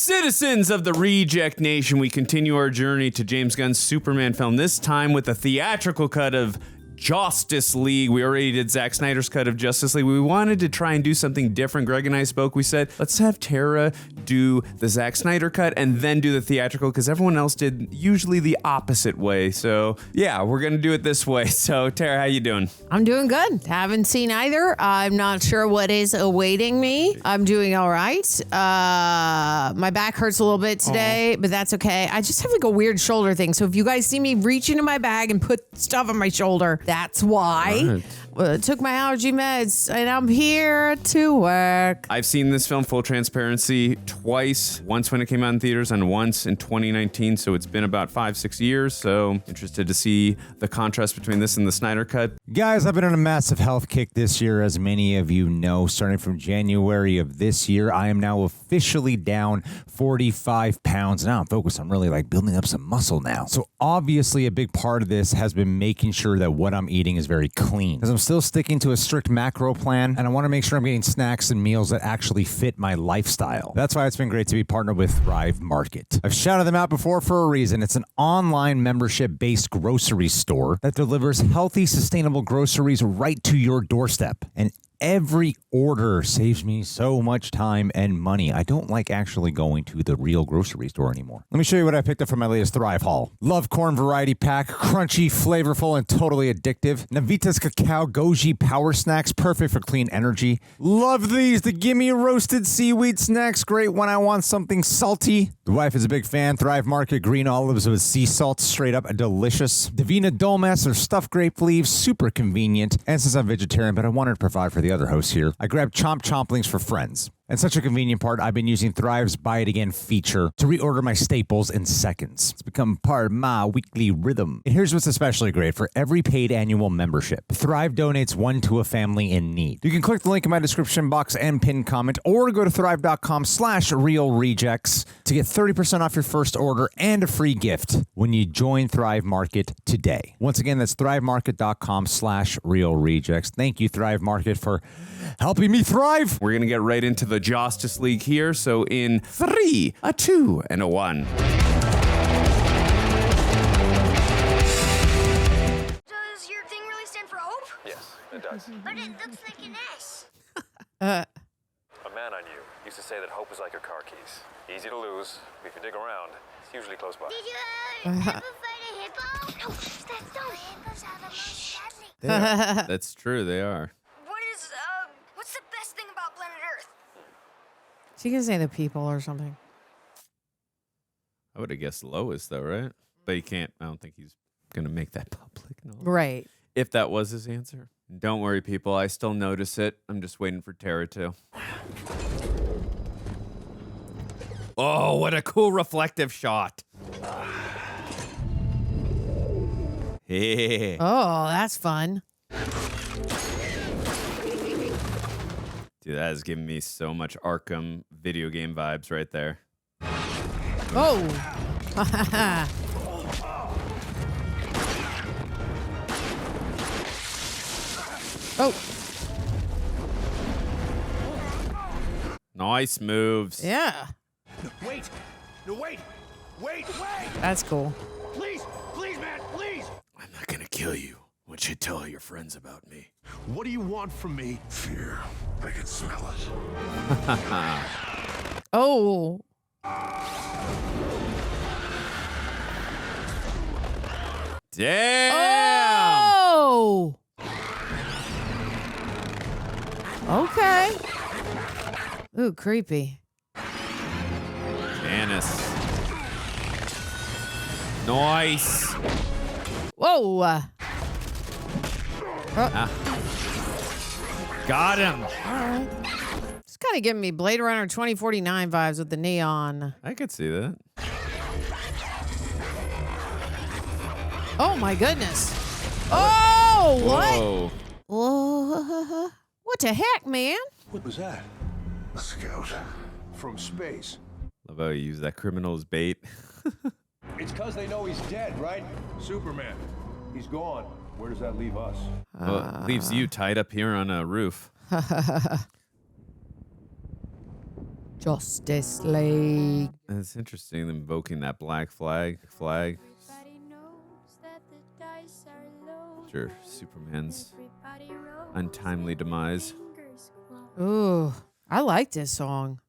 Citizens of the Reject Nation, we continue our journey to James Gunn's Superman film, this time with a theatrical cut of Josstice League. We already did Zack Snyder's cut of Justice League. We wanted to try and do something different. Greg and I spoke. We said, let's have Tara do the Zack Snyder cut and then do the theatrical, because everyone else did usually the opposite way. So yeah, we're going to do it this way. So Tara, how you doing? I'm doing good. Haven't seen either. I'm not sure what is awaiting me. I'm doing all right. My back hurts a little bit today, but that's okay. I just have like a weird shoulder thing. So if you guys see me reach into my bag and put stuff on my shoulder, that's why. Right. Took my allergy meds and I'm here to work. I've seen this film, full transparency, twice. Once when it came out in theaters and once in 2019. So it's been about 5-6 years. So interested to see the contrast between this and the Snyder cut. Guys, I've been on a massive health kick this year, as many of you know. Starting from January of this year, I am now officially down 45 pounds. Now I'm focused on really like building up some muscle now. So obviously a big part of this has been making sure that what I'm eating is very clean, because I'm still sticking to a strict macro plan, and I want to make sure I'm getting snacks and meals that actually fit my lifestyle. That's why it's been great to be partnered with Thrive Market. I've shouted them out before for a reason. It's an online membership-based grocery store that delivers healthy, sustainable groceries right to your doorstep. And every order saves me so much time and money. I don't like actually going to the real grocery store anymore. Let me show you what I picked up from my latest Thrive haul. Love Corn Variety Pack, crunchy, flavorful, and totally addictive. Navitas Cacao Goji Power Snacks, perfect for clean energy. Love these, the Gimme Roasted Seaweed Snacks, great when I want something salty. The wife is a big fan. Thrive Market Green Olives with sea salt, straight up delicious. Divina Dolmas or stuffed grape leaves, super convenient. And since I'm vegetarian, but I wanted to provide for the other hosts here, I grabbed Chomp Chomplings for friends. And such a convenient part, I've been using Thrive's Buy It Again feature to reorder my staples in seconds. It's become part of my weekly rhythm. And here's what's especially great: for every paid annual membership, Thrive donates one to a family in need. You can click the link in my description box and pin comment, or go to thrive.com/realrejects to get 30% off your first order and a free gift when you join Thrive Market today. Once again, that's thrivemarket.com/realrejects. Thank you, Thrive Market, for helping me thrive. We're going to get right into the Josstice League here. So in 3, a 2, and a 1. Does your thing really stand for hope? Yes, it does. But it looks like an S. A man I knew used to say that hope is like your car keys. Easy to lose, but if you dig around, it's usually close by. Did you ever fight a hippo? No, that's not hippos are the most deadly. That's true, they are. What's the best thing about planet Earth? She can say the people or something. I would have guessed Lois, though, right? But he can't. I don't think he's going to make that public. No. Right. If that was his answer. Don't worry, people. I still notice it. I'm just waiting for Tara to. Oh, what a cool reflective shot. Hey. Oh, that's fun. Dude, that is giving me so much Arkham video game vibes right there. Oh. Oh. Nice moves. Yeah. Wait! No, wait! Wait! That's cool. Please! Please, man! Please! I'm not going to kill you. Why don't you tell all your friends about me? What do you want from me? Fear. I can smell it. Oh. Damn! Oh. Okay. Ooh, creepy. Janice. Nice. Whoa. Got him. All right. It's kind of giving me Blade Runner 2049 vibes with the neon. I could see that. Oh, my goodness. Oh, Whoa. what? Whoa. What the heck, man? What was that? A scout. From space. Love how you use that criminal as bait. It's because they know he's dead, right? Superman. He's gone. Where does that leave us? Well, it leaves you tied up here on a roof. Justice League. It's interesting invoking that black flag. Sure, Superman's untimely demise. Ooh, I like this song.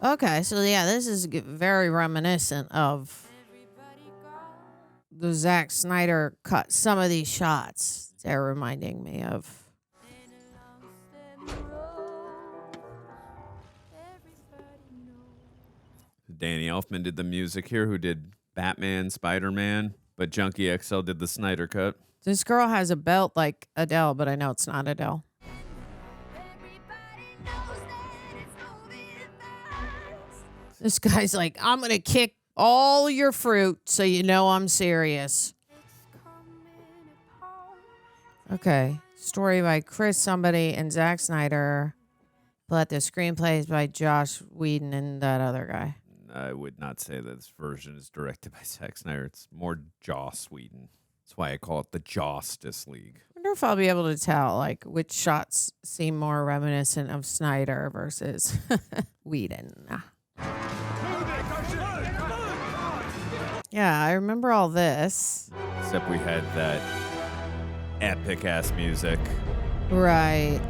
Okay, so yeah, this is very reminiscent of the Zack Snyder cut. Some of these shots they're reminding me of. Danny Elfman did the music here, who did Batman, Spider-Man, but Junkie XL did the Snyder cut. This girl has a belt like Adele, but I know it's not Adele. This guy's like, I'm going to kick all your fruit so you know I'm serious. Okay. Story by Chris somebody and Zack Snyder. But the screenplay is by Joss Whedon and that other guy. I would not say that this version is directed by Zack Snyder. It's more Joss Whedon. That's why I call it the Josstice League. I wonder if I'll be able to tell like which shots seem more reminiscent of Snyder versus Whedon. Yeah, I remember all this. Except we had that epic ass music. Right.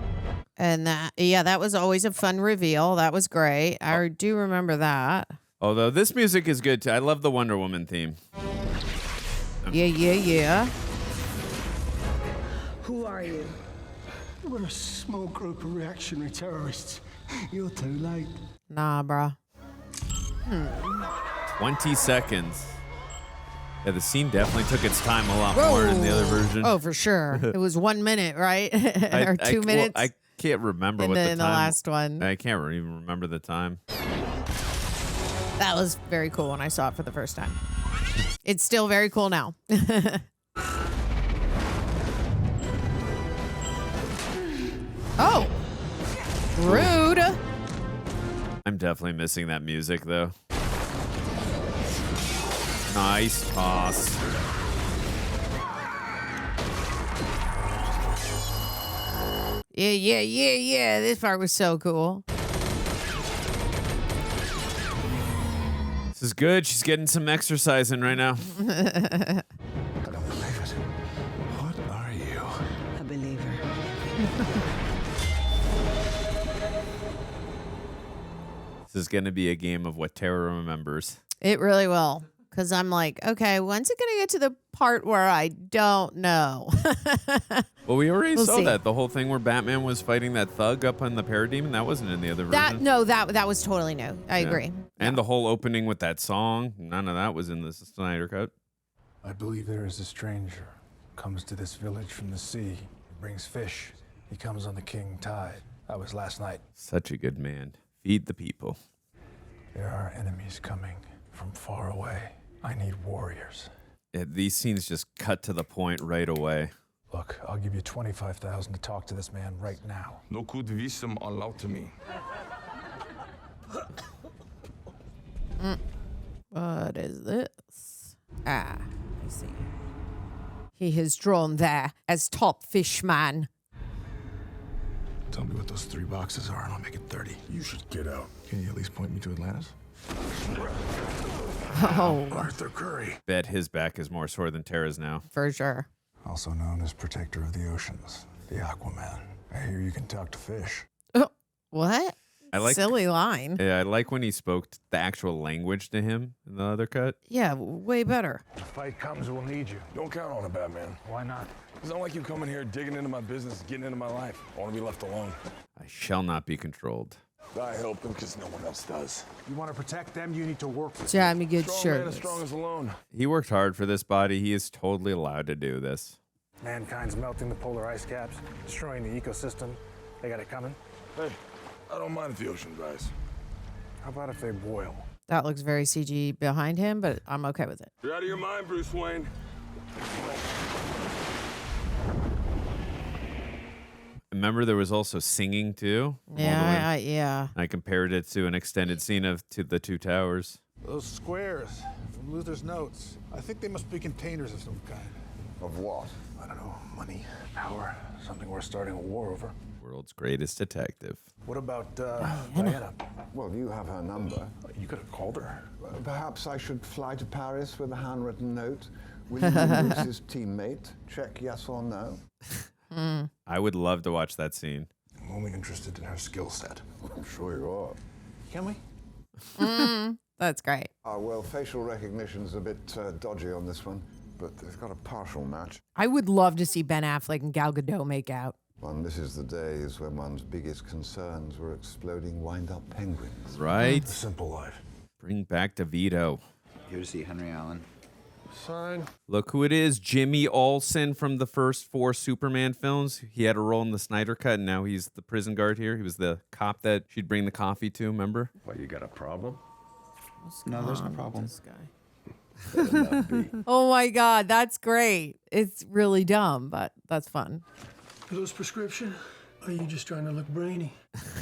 And that was always a fun reveal. That was great. I do remember that. Although this music is good too. I love the Wonder Woman theme. Yeah. Who are you? We're a small group of reactionary terrorists. You're too late. Nah, bruh. 20 seconds. Yeah, the scene definitely took its time a lot more in the other version. Oh, for sure. It was 1 minute, right? Or 2 minutes? I can't remember what the time. In the last one. I can't even remember the time. That was very cool when I saw it for the first time. It's still very cool now. Oh. Rude. I'm definitely missing that music, though. Nice toss. Yeah. This part was so cool. This is good. She's getting some exercise in right now. I don't believe it. What are you? A believer. This is going to be a game of what Tara remembers. It really will. Because I'm like, okay, when's it going to get to the part where I don't know? Well, we already We'll saw see. that. The whole thing where Batman was fighting that thug up on the Parademon, that wasn't in the other version. That was totally new. I agree. And the whole opening with that song, none of that was in the Snyder cut. I believe there is a stranger. Comes to this village from the sea. He brings fish. He comes on the king tide. That was last night. Such a good man. Feed the people. There are enemies coming from far away. I need warriors. Yeah, these scenes just cut to the point right away. Look, I'll give you $25,000 to talk to this man right now. No good visum allowed to me. What is this? I see. He is drawn there as top fish man. Tell me what those 3 boxes are and I'll make it 30. You should get out. Can you at least point me to Atlantis? Oh, Arthur Curry. Bet his back is more sore than Tara's now. for sure. Also known as Protector of the Oceans. The Aquaman. I hear you can talk to fish. What? I like- Silly line. Yeah, I like when he spoke the actual language to him in the other cut. Yeah, way better. If the fight comes, we'll need you. Don't count on it, Batman. Why not? It's not like you coming here digging into my business, getting into my life. I want to be left alone. I shall not be controlled. I help them because no one else does. You want to protect them, you need to work with Jam me good Strong man shirt. as strong as alone. He worked hard for this body. He is totally allowed to do this. Mankind's melting the polar ice caps, destroying the ecosystem. They got it coming. Hey, I don't mind if the ocean dries. How about if they boil? That looks very CG behind him, but I'm okay with it. You're out of your mind, Bruce Wayne. Remember, there was also singing too. Yeah, yeah. I compared it to an extended scene of the Two Towers. Those squares from Luther's notes. I think they must be containers of some kind. Of what? I don't know, money, power, something we're starting a war over. World's greatest detective. What about Diana? Well, you have her number. You could have called her. Perhaps I should fly to Paris with a handwritten note. Will you be Bruce's teammate? Check yes or no. I would love to watch that scene. I'm only interested in her skill set. I'm sure you are. Can we? That's great. Well, facial recognition's a bit dodgy on this one, but they've got a partial match. I would love to see Ben Affleck and Gal Gadot make out. One misses the days when one's biggest concerns were exploding wind-up penguins. Right? The simple life. Bring back DeVito. Here to see Henry Allen. Sign. Look who it is, Jimmy Olsen from the first 4 Superman films. He had a role in the Snyder Cut, and now he's the prison guard here. He was the cop that she'd bring the coffee to, remember? What, you got a problem? No, there's no problem. This guy. Oh my God, that's great. It's really dumb, but that's fun. Are those prescription? Or are you just trying to look brainy?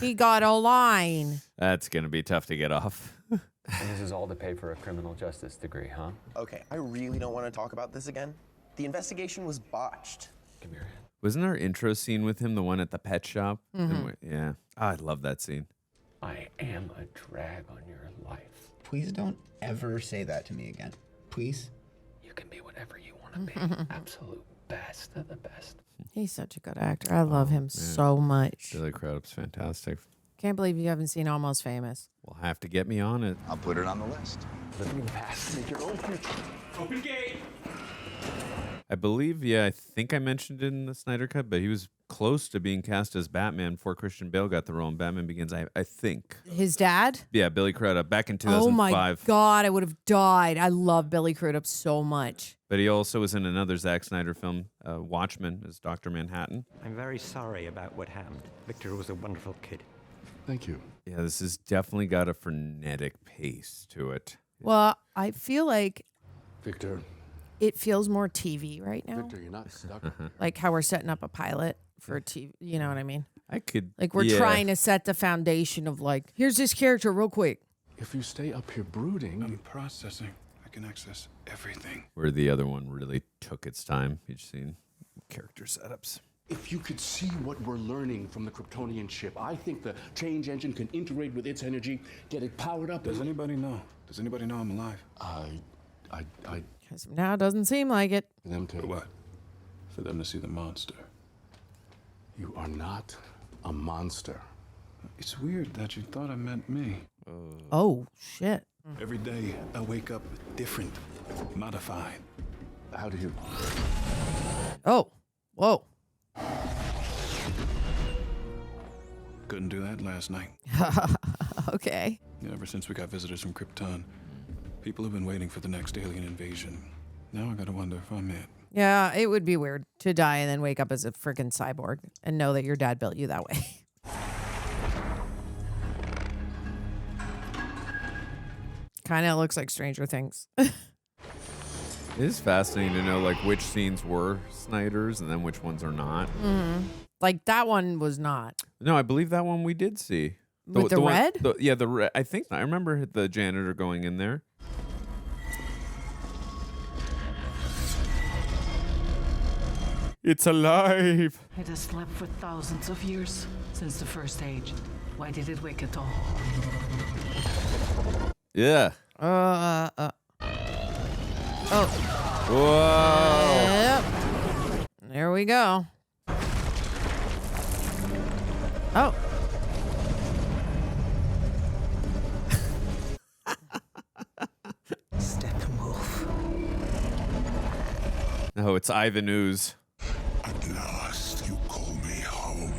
He got a line. That's going to be tough to get off. And this is all to pay for a criminal justice degree, huh? Okay, I really don't want to talk about this again. The investigation was botched. Come here. Wasn't our intro scene with him the one at the pet shop? Yeah. Oh, I love that scene. I am a drag on your life. Please don't ever say that to me again. Please? You can be whatever you want to be. Absolute best of the best. He's such a good actor. I love him so much. Billy Crudup's fantastic. Can't believe you haven't seen Almost Famous. Will have to get me on it. I'll put it on the list. Living past, make your own future. Open gate! I believe, I think I mentioned it in the Snyder Cut, but he was close to being cast as Batman before Christian Bale got the role in Batman Begins, I think. His dad? Yeah, Billy Crudup, back in 2005. Oh my God, I would have died. I love Billy Crudup so much. But he also was in another Zack Snyder film, Watchmen, as Dr. Manhattan. I'm very sorry about what happened. Victor was a wonderful kid. Thank you. Yeah, this has definitely got a frenetic pace to it. Well, I feel like Victor. it feels more TV right now. Victor, you're not stuck. Like how we're setting up a pilot for TV. You know what I mean? I could. Like we're trying to set the foundation of like, here's this character real quick. If you stay up here brooding, I'm processing. I can access everything. Where the other one really took its time. You've seen character setups. if you could see what we're learning from the Kryptonian ship, I think the change engine can integrate with its energy, get it powered up. Does anybody know? Does anybody know I'm alive? Because now it doesn't seem like it. For them to what? For them to see the monster. You are not a monster. It's weird that you thought I meant me. Oh, shit. Every day I wake up different, modified. How do you? Oh, whoa. Couldn't do that last night. Okay. Ever since we got visitors from Krypton, people have been waiting for the next alien invasion. Now I gotta wonder if I'm it. Yeah, it would be weird to die and then wake up as a freaking cyborg and know that your dad built you that way. Kind of looks like Stranger Things. It is fascinating to know like which scenes were Snyder's and then which ones are not. Mm-hmm. Like that one was not. No, I believe that one we did see. With the red? Yeah, the red. I think I remember the janitor going in there. It's alive. It has slept for thousands of years since the first age. Why did it wake at all? Yeah. Oh. Whoa. Yep. There we go. Oh. Steppenwolf. No, it's Ivan Ooze. At last, you call me home.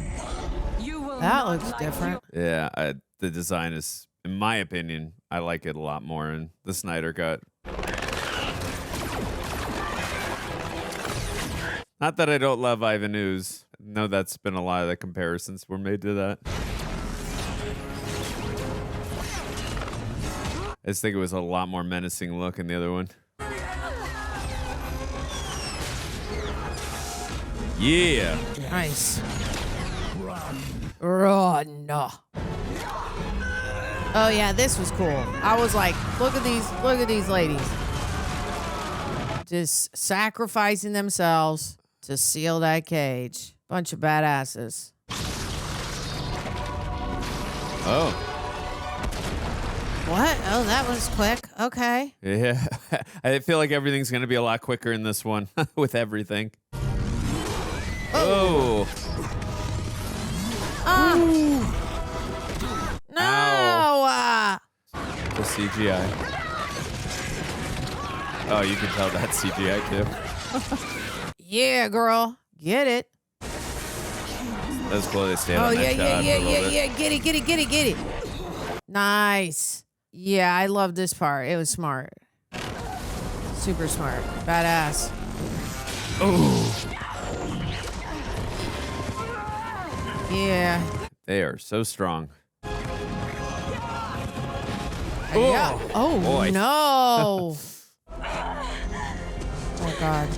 You will That not looks like different. Yeah, the design is, in my opinion, I like it a lot more in the Snyder Cut. Not that I don't love Ivan Ooze. No, that's been a lot of the comparisons were made to that. I just think it was a lot more menacing look in the other one. Yeah. Nice. Run. Oh yeah, this was cool. I was like, look at these ladies. Just sacrificing themselves to seal that cage. Bunch of badasses. Oh. What? Oh, that was quick. Okay. Yeah. I feel like everything's going to be a lot quicker in this one with everything. Oh. No. The CGI. Oh, you can tell that's CGI too. Yeah, girl. Get it. That's cool. They stayed on that shot for a little bit. Get it. Nice. Yeah, I love this part. It was smart. Super smart. Badass. Oh. Yeah. They are so strong. Yeah. Oh, boy. no. Oh, God.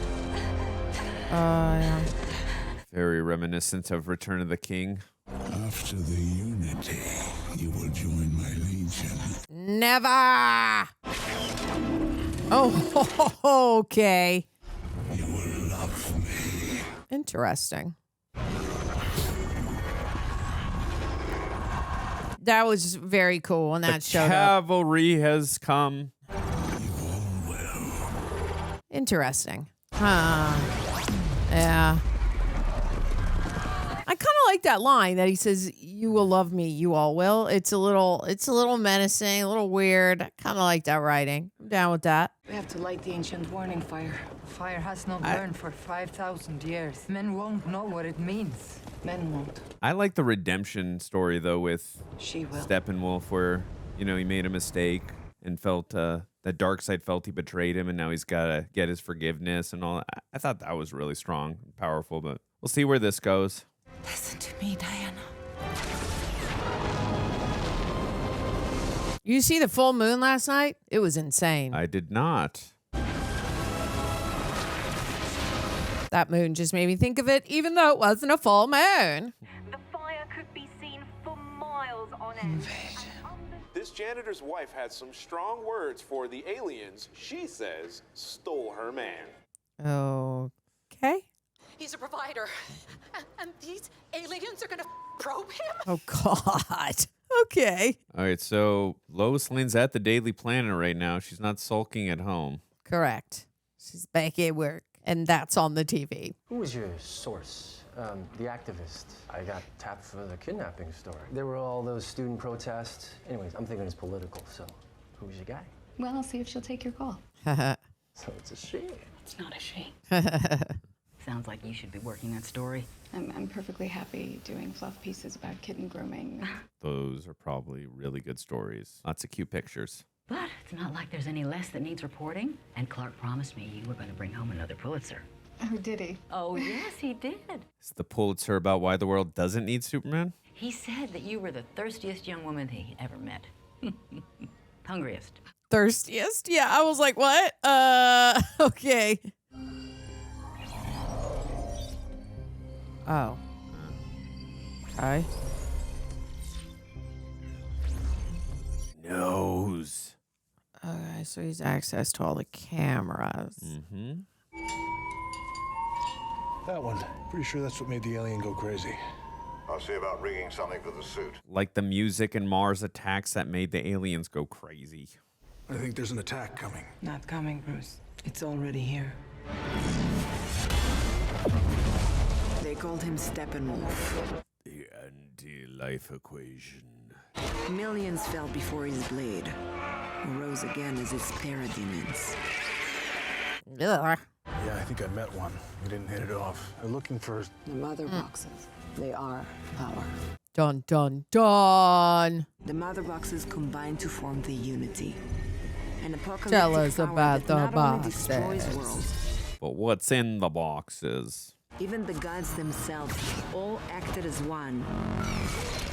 Yeah. Very reminiscent of Return of the King. After the Unity, you will join my legion. Never. Oh, okay. You will love me. Interesting. That was very when when that showed up. Cavalry has come. Interesting. Huh. Yeah. I kind of like that line that he says, "You will love me, you all will." It's a little menacing, a little weird. Kind of like that writing. I'm down with that. We have to light the ancient warning fire. Fire has not burned for 5,000 years. Men won't know what it means. Men won't. I like the redemption story though with She will. Steppenwolf, where he made a mistake and felt that Darkseid felt he betrayed him, and now he's got to get his forgiveness and all. I thought that was really strong, and powerful, but we'll see where this goes. Listen to me, Diana. You see the full moon last night? It was insane. I did not. That moon just made me think of it, even though it wasn't a full moon. The fire could be seen for miles on end. This janitor's wife had some strong words for the aliens she says stole her man. Okay. He's a provider. And these aliens are gonna probe him? Oh, God. Okay. All right, so Lois Lane's at the Daily Planet right now. She's not sulking at home. Correct. She's back at work, and that's on the TV. Who was your source? The activist. I got tapped for the kidnapping story. There were all those student protests. Anyways, I'm thinking it's political, so who's your guy? Well, I'll see if she'll take your call. So it's a she. It's not a she. Sounds like you should be working that story. I'm perfectly happy doing fluff pieces about kitten grooming. Those are probably really good stories. Lots of cute pictures. But it's not like there's any less that needs reporting. And Clark promised me you were going to bring home another Pulitzer. Oh, did he? Oh, yes, he did. Is the Pulitzer about why the world doesn't need Superman? He said that you were the thirstiest young woman he ever met. Hungriest. Thirstiest? Yeah, I was like, what? Okay. Oh. Okay. Nose. Okay, so he's access to all the cameras. Mm-hmm. That one. Pretty sure that's what made the alien go crazy. I'll see about rigging something for the suit. Like the music in Mars Attacks that made the aliens go crazy. I think there's an attack coming. Not coming, Bruce. It's already here. They called him Steppenwolf. The anti-life equation. Millions fell before his blade. Who rose again as his Parademons. Ugh. Yeah, I think I met one. We didn't hit it off. They're looking for... The mother boxes. They are power. Dun, dun, dun. The mother boxes combine to form the Unity. An apocalyptic Tell us power about that the not only destroys boxes. worlds, But what's in the boxes? even the gods themselves all acted as one,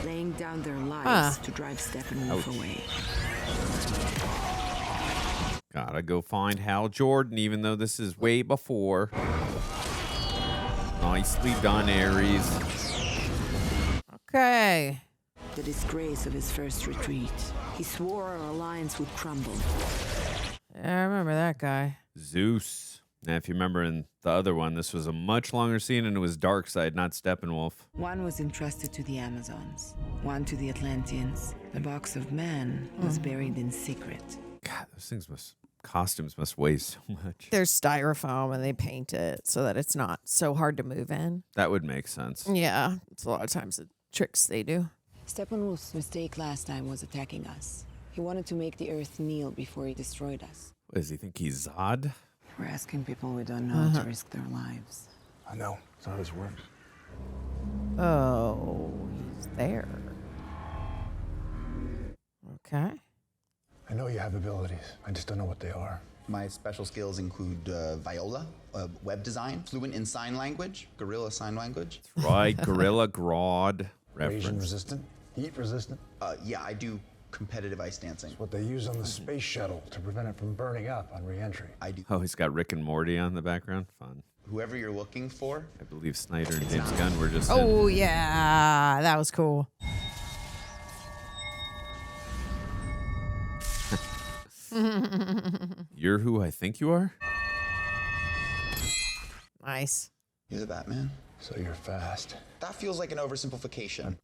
laying down their lives to drive Steppenwolf away. Gotta go find Hal Jordan, even though this is way before. Nicely done, Ares. Okay. The disgrace of his first retreat. He swore our alliance would crumble. Yeah, I remember that guy. Zeus. Now, if you remember in the other one, this was a much longer scene, and it was Darkseid, not Steppenwolf. One was entrusted to the Amazons, one to the Atlanteans. The box of man was buried in secret. God, costumes must weigh so much. There's styrofoam, and they paint it so that it's not so hard to move in. That would make sense. Yeah, it's a lot of times the tricks they do. Steppenwolf's mistake last time was attacking us. He wanted to make the Earth kneel before he destroyed us. What, does he think he's Zod? We're asking people we don't know to risk their lives. I know. It's how this works. Oh, he's there. Okay. I know you have abilities. I just don't know what they are. My special skills include viola, web design, fluent in sign language, gorilla sign language. Right, gorilla grodd Abrasion reference. resistant? Heat resistant? Yeah, I do competitive ice dancing. It's what they use on the space shuttle to prevent it from burning up on re-entry. I do. Oh, he's got Rick and Morty on the background. Fun. Whoever you're looking for. I believe Snyder and James Gunn were just. Oh, yeah. That was cool. You're who I think you are? Nice. You're the Batman. So you're fast. That feels like an oversimplification.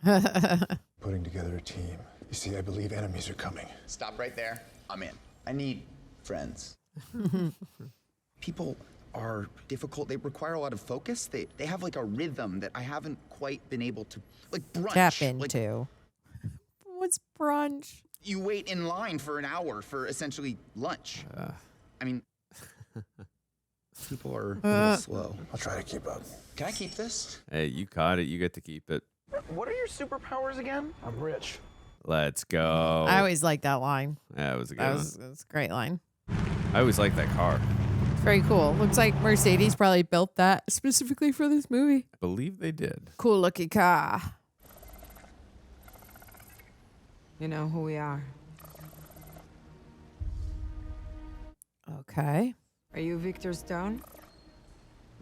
Putting together a team. You see, I believe enemies are coming. Stop right there. I'm in. I need friends. People are difficult. They require a lot of focus. They have like a rhythm that I haven't quite been able to brunch. Tap into. What's brunch? You wait in line for an hour for essentially lunch. I mean, people are a little slow. I'll try to keep up. Can I keep this? Hey, you caught it. You get to keep it. What are your superpowers again? I'm rich. Let's go. I always liked that line. Yeah, it was a good one. That was a great line. I always liked that car. It's very cool. Looks like Mercedes probably built that specifically for this movie. I believe they did. Cool looking car. You know who we are. Okay. Are you Victor Stone?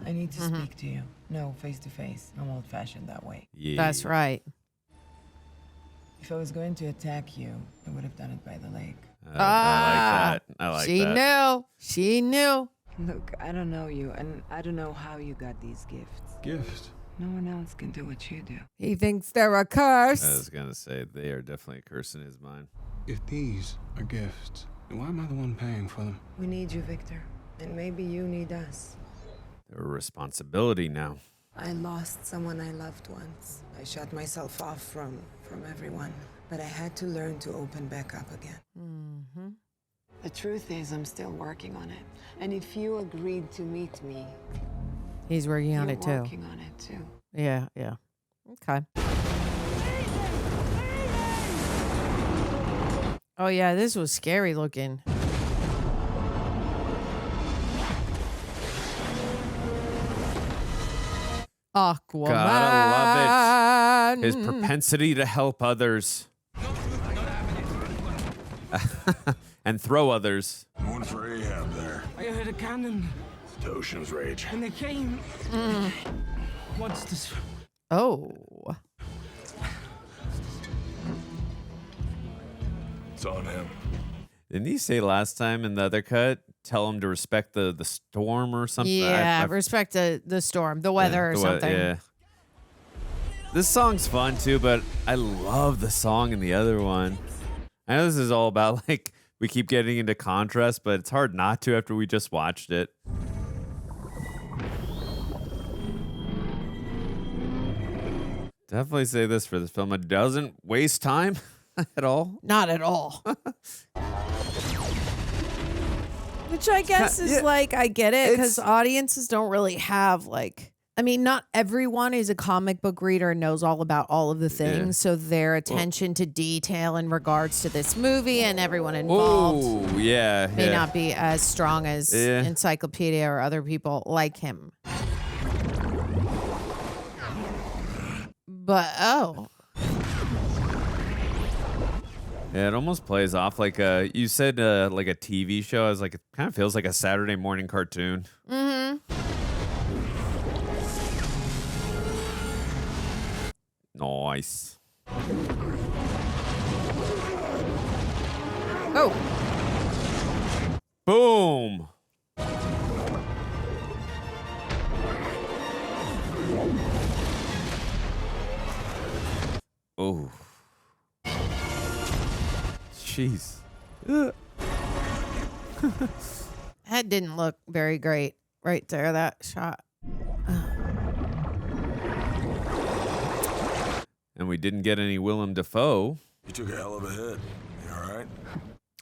I need to speak to you. No, face to face. I'm old fashioned that way. Yeah. That's right. If I was going to attack you, I would have done it by the lake. I like that. I like she that. knew. She knew. Look, I don't know you, and I don't know how you got these gifts. Gifts? No one else can do what you do. He thinks they're a curse. I was going to say, they are definitely a curse in his mind. If these are gifts, then why am I the one paying for them? We need you, Victor. And maybe you need us. They're a responsibility now. I lost someone I loved once. I shut myself off from everyone. But I had to learn to open back up again. Mm-hmm. The truth is, I'm still working on it. And if you agreed to meet me, He's working on you're it too. working on it too. Yeah, yeah. Okay. Oh yeah, this was scary looking. Aquaman. Gotta love it. His propensity to help others. And throw others. One for Ahab there. I heard a cannon, To Ocean's Rage. and they came. What's this? Oh. It's on him. Didn't he say last time in the other cut, tell him to respect the storm or something? Yeah, respect the storm, the weather or something. Yeah. This song's fun too, but I love the song in the other one. I know this is all about like we keep getting into contrast, but it's hard not to after we just watched it. Definitely say this for this film. It doesn't waste time at all. Not at all. Which I guess is like, I get it, because audiences don't really have like, I mean, not everyone is a comic book reader and knows all about all of the things. So their attention to detail in regards to this movie and everyone involved may not be as strong as Encyclopedia or other people like him. But, Yeah, it almost plays off like you said like a TV show. I was like, it kind of feels like a Saturday morning cartoon. Mm-hmm. Nice. Oh. Boom. Oh. Jeez. That didn't look very great right there, that shot. And we didn't get any Willem Dafoe. You took a hell of a hit. You all right?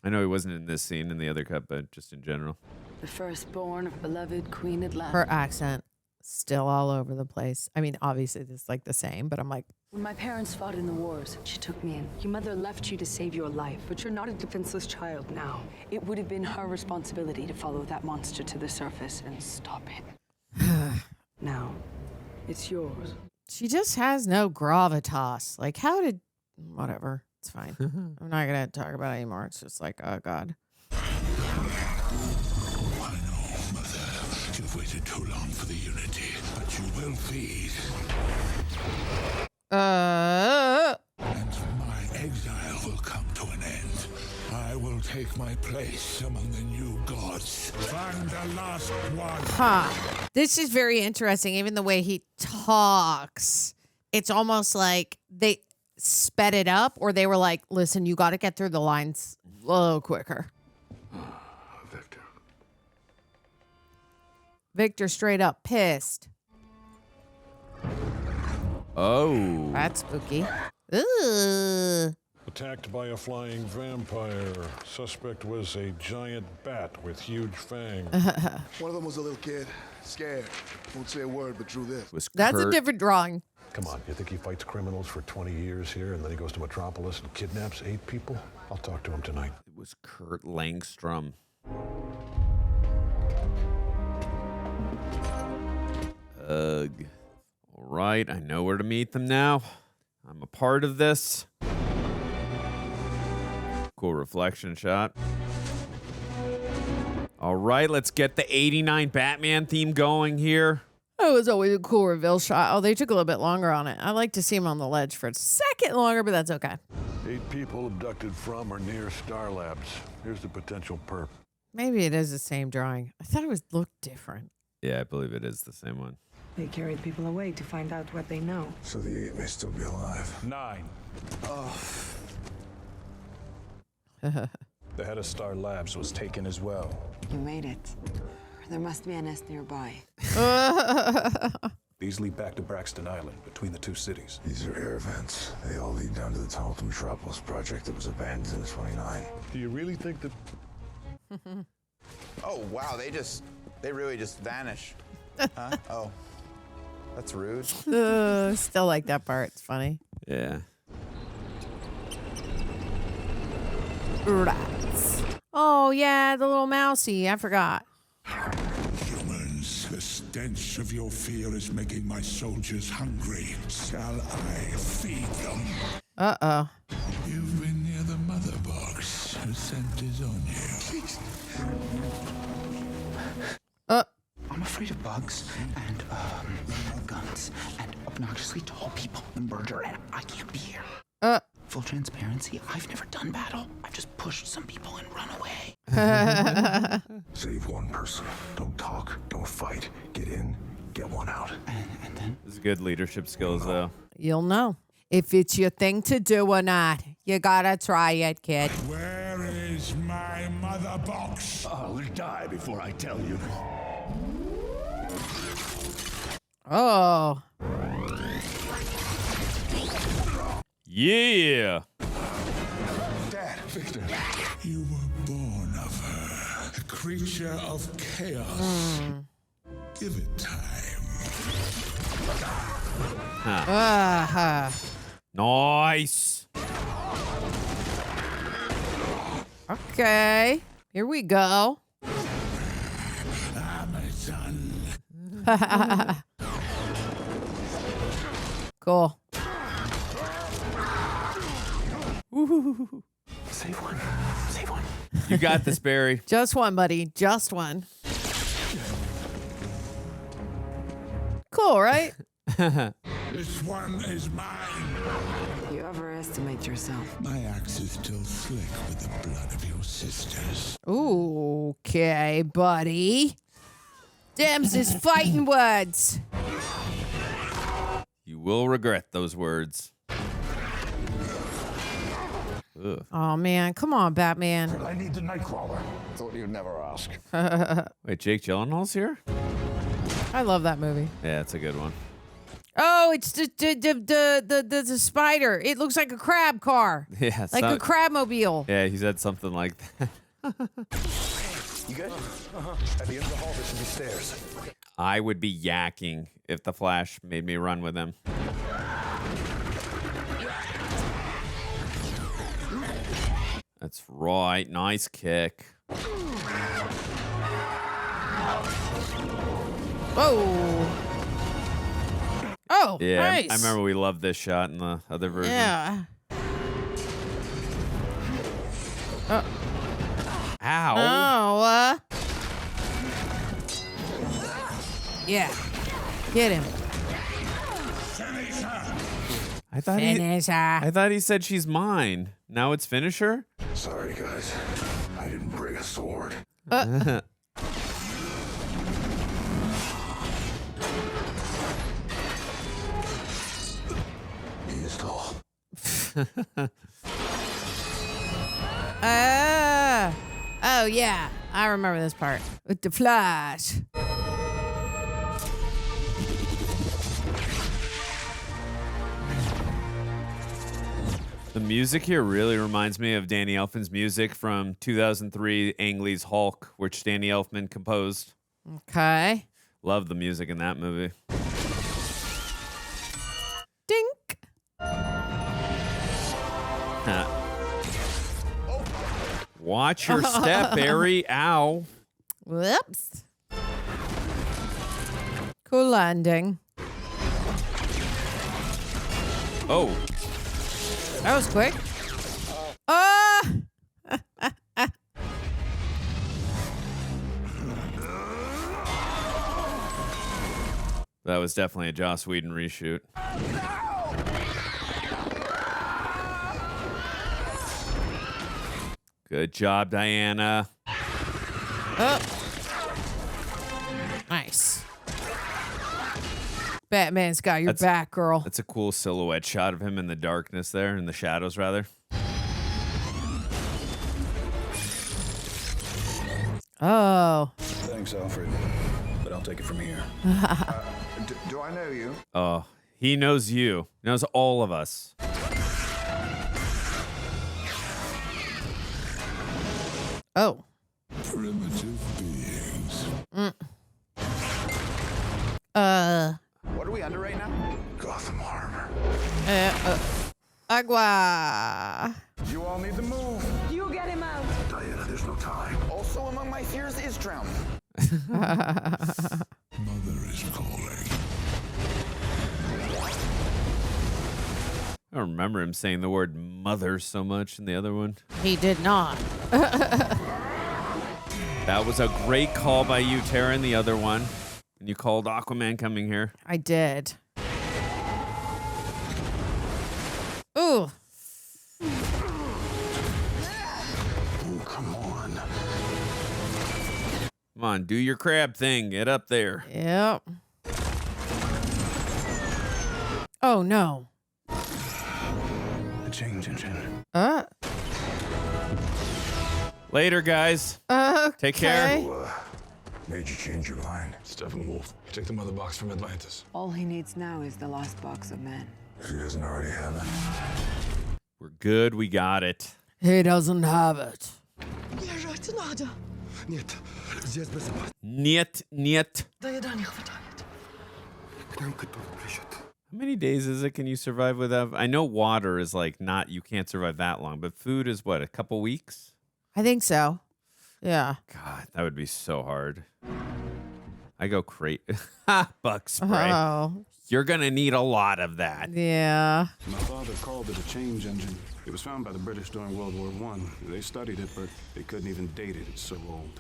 I know he wasn't in this scene in the other cut, but just in general. The firstborn of beloved Queen Atlantis. Her accent still all over the place. I mean, obviously it's like the same, but I'm like, When my parents fought in the wars, she took me in. Your mother left you to save your life, but you're not a defenseless child now. It would have been her responsibility to follow that monster to the surface and stop it. Now, it's yours. she just has no gravitas. Like, how did, whatever, it's fine. I'm not going to talk about it anymore. It's just like, oh, God. You've waited too long for the Unity, but you will feed. And my exile will come to an end. I will take my place among the new gods. Find the last one. Huh. This is very interesting. Even the way he talks, it's almost like they sped it up, or they were like, listen, you got to get through the lines a little quicker. Victor straight up pissed. Oh. That's spooky. Ooh. Attacked by a flying vampire. Suspect was a giant bat with huge fangs. One of them was a little kid, scared. Won't say a word, but drew this. That's a different drawing. Come on, you think he fights criminals for 20 years here and then he goes to Metropolis and kidnaps 8 people? I'll talk to him tonight. It was Kurt Langstrom. Ugh. All right, I know where to meet them now. I'm a part of this. Cool reflection shot. All right, let's get the 89 Batman theme going here. It was always a cool reveal shot. Oh, they took a little bit longer on it. I like to see him on the ledge for a second longer, but that's okay. 8 people abducted from or near Star Labs. Here's the potential perp. Maybe it is the same drawing. I thought it was looked different. Yeah, I believe it is the same one. They carried people away to find out what they know. So the 8 may still be alive. 9. Oh. The head of Star Labs was taken as well. You made it. There must be a nest nearby. These lead back to Braxton Island, between the 2 cities. These are air vents. They all lead down to the tunnel to Metropolis project that was abandoned in 29. Do you really think that... Oh, wow, they really just vanish. Huh? Oh, that's rude. Still like that part. It's funny. Yeah. Rats. Oh, yeah, the little mousey. I forgot. Humans, the stench of your fear is making my soldiers hungry. Shall I feed them? Uh-oh. You've been near the mother box. The scent is on you. I'm afraid of bugs and guns and obnoxiously tall people and murder, and I can't be here. Full transparency, I've never done battle. I've just pushed some people and run away. Save one person. Don't talk. Don't fight. Get in. Get one out. And then? This is good leadership skills, though. You'll know if it's your thing to do or not. You gotta try it, kid. Where is my mother box? I'll die before I tell you. Oh. Yeah. Dad, Victor. You were born of her, a creature of chaos. Give it time. Nice. Okay. Here we go. Amazon. Cool. Save one. Save one. You got this, Barry. Just one, buddy. Just one. Cool, right? This one is mine. You overestimate yourself. My axe is still slick with the blood of your sisters. Okay, buddy. Dems is fighting words. You will regret those words. Ugh. Oh, man. Come on, Batman. I need the Nightcrawler. Thought you'd never ask. Wait, Jake Gyllenhaal's here? I love that movie. Yeah, it's a good one. Oh, it's the spider. It looks like a crab car. Yeah, Like a crabmobile. Yeah, he said something like that. You good? At the end of the hall, there should be stairs. I would be yakking if the Flash made me run with him. That's right. Nice kick. Whoa. Oh, Yeah, nice. I remember we loved this shot in the other version. Yeah. Ow. Oh, yeah. Get him. I thought he said she's mine. Now it's finisher? Sorry, guys. I didn't bring a sword. Oh, yeah. I remember this part. With the Flash. The music here really reminds me of Danny Elfman's music from 2003 Ang Lee's Hulk, which Danny Elfman composed. Okay. Love the music in that movie. Dink. Watch your step, Barry. Ow. Whoops. Cool landing. Oh. That was quick. That was definitely a Joss Whedon reshoot. Good job, Diana. Nice. Batman's got your back, girl. That's a cool silhouette shot of him in the darkness there, in the shadows, rather. Oh. Thanks, Alfred. But I'll take it from here. Do I know you? Oh, he knows you. He knows all of us. Oh. Primitive beings. What are we under right now? Gotham Harbor. Agua. You all need to move. You get him out. Diana, there's no time. Also among my fears is drowning. Mother is calling. I don't remember him saying the word mother so much in the other one. He did not. That was a great call by you, Tara, in the other one. And you called Aquaman coming here. I did. Ooh. Oh, come on. Come on, do your crab thing. Get up there. Yep. Oh, no. The change engine. Later, guys. Take care. Made you change your mind. Steppenwolf, take the mother box from Atlantis. All he needs now is the last box of men. She doesn't already have it. We're good. We got it. He doesn't have it. Niet. How many days is it can you survive without? I know water is like not, you can't survive that long, but food is what, a couple weeks? I think so. Yeah. God, that would be so hard. I go crazy. Bug spray. Oh. You're going to need a lot of that. Yeah. My father called it a change engine. It was found by the British during World War I. They studied it, but they couldn't even date it. It's so old.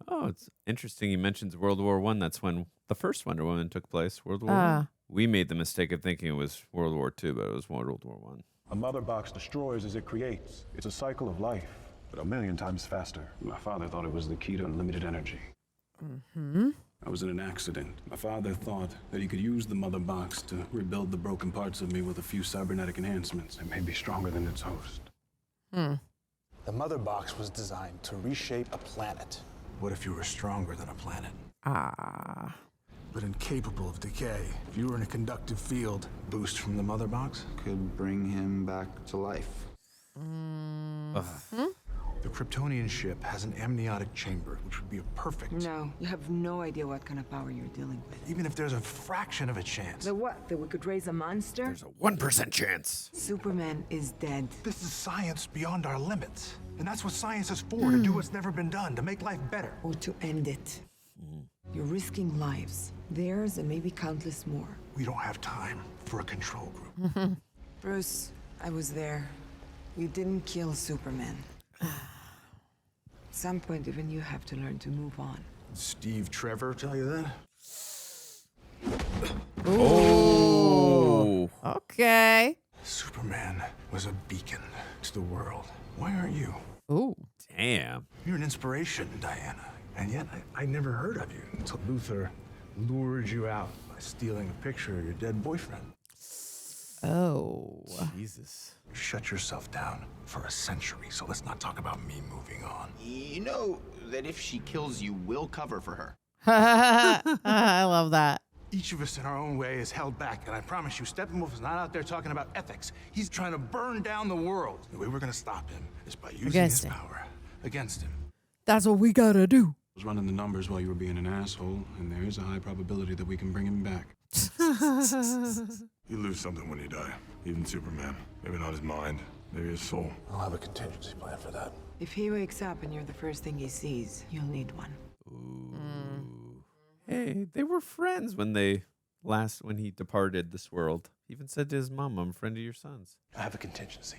Oh, it's interesting he mentions World War I. That's when the first Wonder Woman took place, World War I. We made the mistake of thinking it was World War II, but it was World War I. A mother box destroys as it creates. It's a cycle of life, but 1,000,000 times faster. My father thought it was the key to unlimited energy. Mm-hmm. I was in an accident. My father thought that he could use the mother box to rebuild the broken parts of me with a few cybernetic enhancements and maybe stronger than its host. The mother box was designed to reshape a planet. What if you were stronger than a planet? But incapable of decay. If you were in a conductive field, boost from the mother box Could bring him back to life. The Kryptonian ship has an amniotic chamber, which would be a perfect. No, you have no idea what kind of power you're dealing with. Even if there's a fraction of a chance. The what? That we could raise a monster? There's a 1% chance. Superman is dead. This is science beyond our limits. And that's what science is for, to do what's never been done, to make life better. Or to end it. You're risking lives. Theirs and maybe countless more. We don't have time for a control group. Bruce, I was there. You didn't kill Superman. At some point, even you have to learn to move on. Steve Trevor tell you that? Oh. Okay. Superman was a beacon to the world. Why aren't you? Ooh. Damn. You're an inspiration, Diana. And yet, I never heard of you until Luther lured you out by stealing a picture of your dead boyfriend. Oh. Jesus. Shut yourself down for a century, so let's not talk about me moving on. You know that if she kills you, we'll cover for her. I love that. Each of us in our own way is held back, and I promise you, Steppenwolf is not out there talking about ethics. He's trying to burn down the world. The way we're gonna stop him is by using his power against him. That's what we gotta do. I was running the numbers while you were being an asshole, and there is a high probability that we can bring him back. You lose something when you die. Even Superman. Maybe not his mind, maybe his soul. I'll have a contingency plan for that. If he wakes up and you're the first thing he sees, you'll need one. Hey, they were friends when he departed this world. He even said to his mom, I'm a friend of your son's. I have a contingency.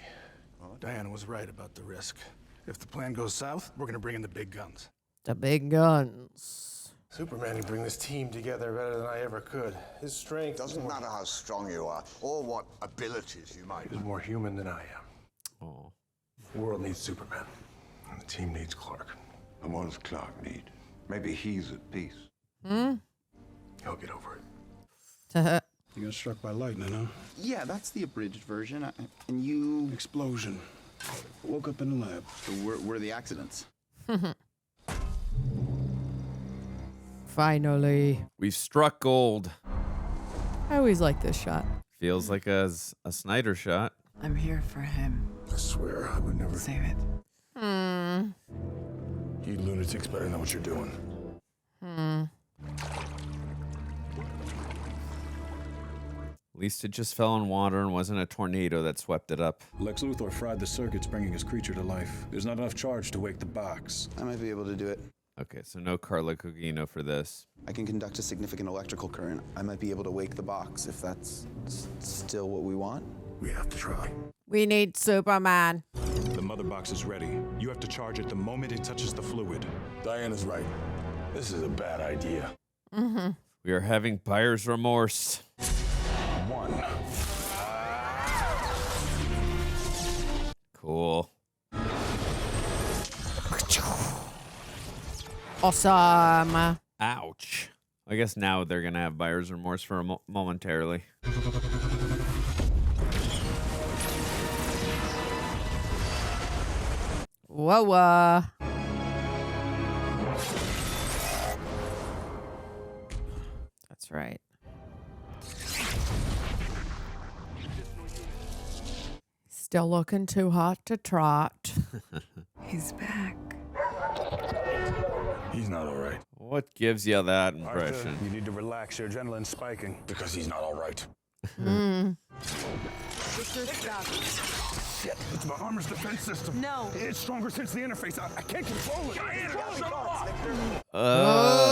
Well, Diana was right about the risk. If the plan goes south, we're gonna bring in the big guns. The big guns. Superman can bring this team together better than I ever could. His strength Doesn't matter how strong you are or what abilities you might is more human than I am. Oh. The world needs Superman, and the team needs Clark. And what does Clark need? Maybe he's at peace. He'll get over You got struck by lightning, huh? Yeah, that's the abridged version. And you... Explosion. Woke up in the lab. So we're the accidents. Finally. We've struck gold. I always like this shot. Feels like a Snyder shot. I'm here for him. I swear I would never. Save it. You lunatics better know what you're doing. At least it just fell in water and wasn't a tornado that swept it up. Lex Luthor fried the circuits, bringing his creature to life. There's not enough charge to wake the box. I might be able to do it. Okay, so no Carla Gugino for this. I can conduct a significant electrical current. I might be able to wake the box if that's still what we want. We have to try. We need Superman. The mother box is ready. You have to charge it the moment it touches the fluid. Diana's right. This is a bad idea. We are having buyer's remorse. One. Cool. Awesome. Ouch. I guess now they're going to have buyer's remorse for momentarily. Whoa. That's right. Still looking too hot to trot. He's back. He's not all right. What gives you that impression? Arthur, you need to relax. Your adrenaline's spiking. Because he's not all right. Shit, it's my armor's defense system. No. It's stronger since the interface. I can't control it. Oh.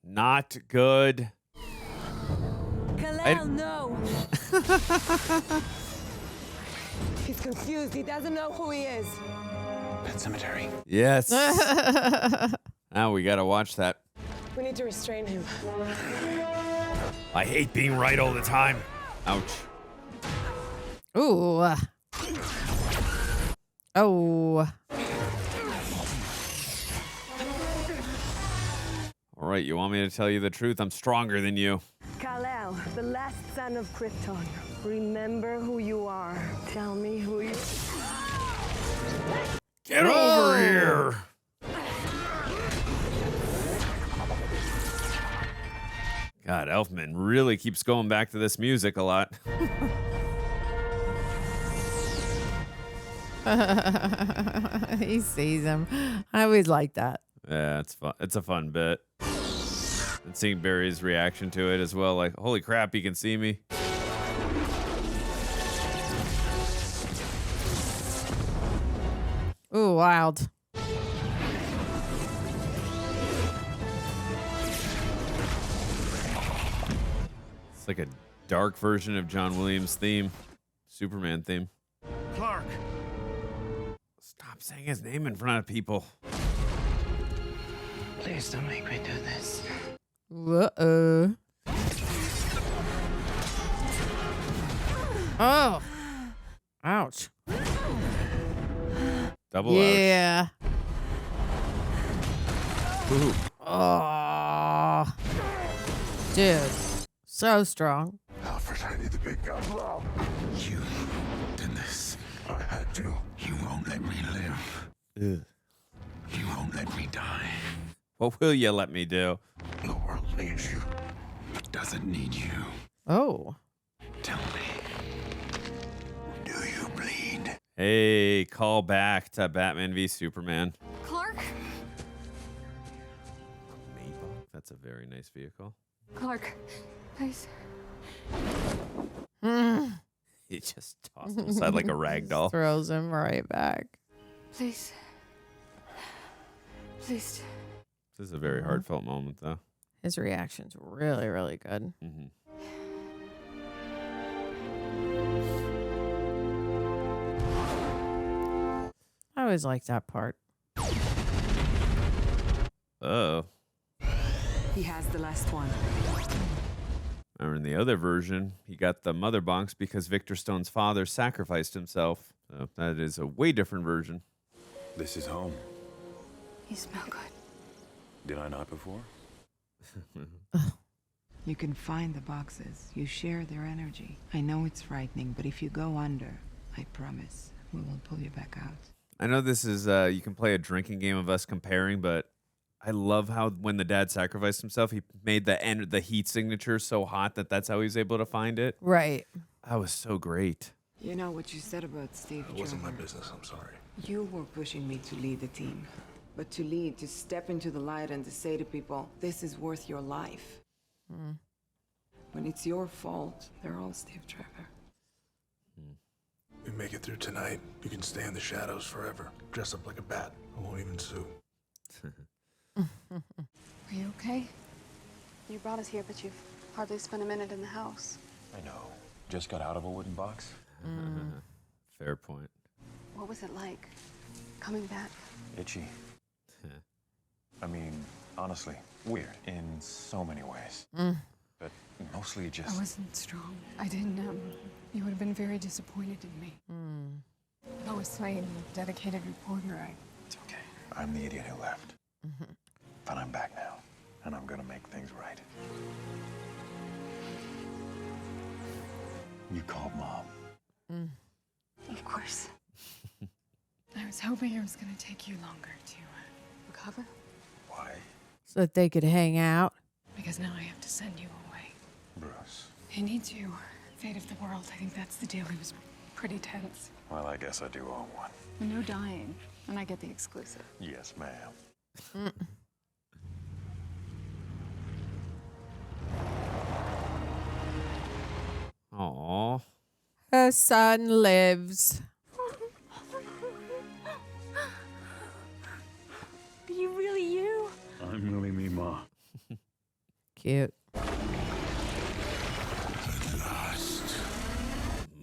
Not good. Kal-El, no. He's confused. He doesn't know who he is. Pet Cemetery. Yes. Now we got to watch that. We need to restrain him. I hate being right all the time. Ouch. Ooh. Oh. All right, you want me to tell you the truth? I'm stronger than you. Kal-El, the last son of Krypton. Remember who you are. Tell me who you Get over here! God, Elfman really keeps going back to this music a lot. He sees him. I always like that. Yeah, it's fun. It's a fun bit. And seeing Barry's reaction to it as well, like, holy crap, he can see me. Ooh, wild. It's like a dark version of John Williams' theme, Superman theme. Clark. Stop saying his name in front of people. Please don't make me do this. Uh-oh. Oh. Ouch. Double yeah. Ooh. Oh. Dude. So strong. Alfred, I need the big gun. You did this. I had to. You won't let me live. Ugh. You won't let me die. What will you let me do? The world needs you. It doesn't need you. Oh. Tell me. Do you bleed? Hey, call back to Batman v Superman. Clark? That's a very nice vehicle. Clark, please. He just tossed him aside like a rag doll. Throws him right back. Please. Please. This is a very heartfelt moment, though. His reaction's really, really good. Mm-hmm. I always like that part. Oh. He has the last one. Remember in the other version, he got the mother bonks because Victor Stone's father sacrificed himself. So that is a way different version. This is home. You smell good. Did I not before? You can find the boxes. You share their energy. I know it's frightening, but if you go under, I promise, we will pull you back out. I know this is, you can play a drinking game of us comparing, but I love how when the dad sacrificed himself, he made the heat signature so hot that that's how he was able to find it. Right. That was so great. You know what you said about Steve It wasn't my Trevor? business, I'm sorry. You were pushing me to lead the team. But to lead, to step into the light and to say to people, this is worth your life. When it's your fault, they're all Steve Trevor. We make it through tonight. You can stay in the shadows forever. Dress up like a bat. I won't even sue. Are you okay? You brought us here, but you've hardly spent a minute in the house. I know. Just got out of a wooden box. Fair point. What was it like coming back? Itchy. I mean, honestly, weird in so many ways. But mostly just... I wasn't strong. I didn't know. You would have been very disappointed in me. Lois Lane, dedicated reporter. It's okay. I'm the idiot who left. But I'm back now, and I'm gonna make things right. You called Mom. Of course. I was hoping it was going to take you longer to recover. Why? So that they could hang out. Because now I have to send you away. Bruce. He needs you. Fate of the world. I think that's the deal. He was pretty tense. Well, I guess I do owe one. No dying. And I get the exclusive. Yes, ma'am. Aww. Her son lives. Are you really you? I'm really me, Ma. Cute. At last.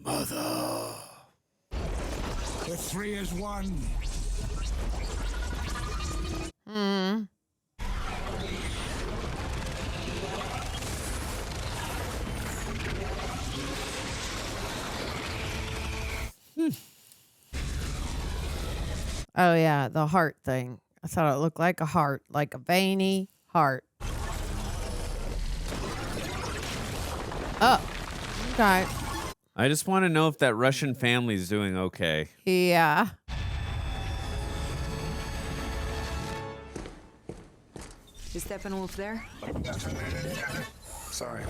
Mother. The three is one. Oh, yeah, the heart thing. I thought it looked like a heart, like a veiny heart. Oh, okay. I just want to know if that Russian family's doing okay. Yeah. Is Steppenwolf there? Sorry.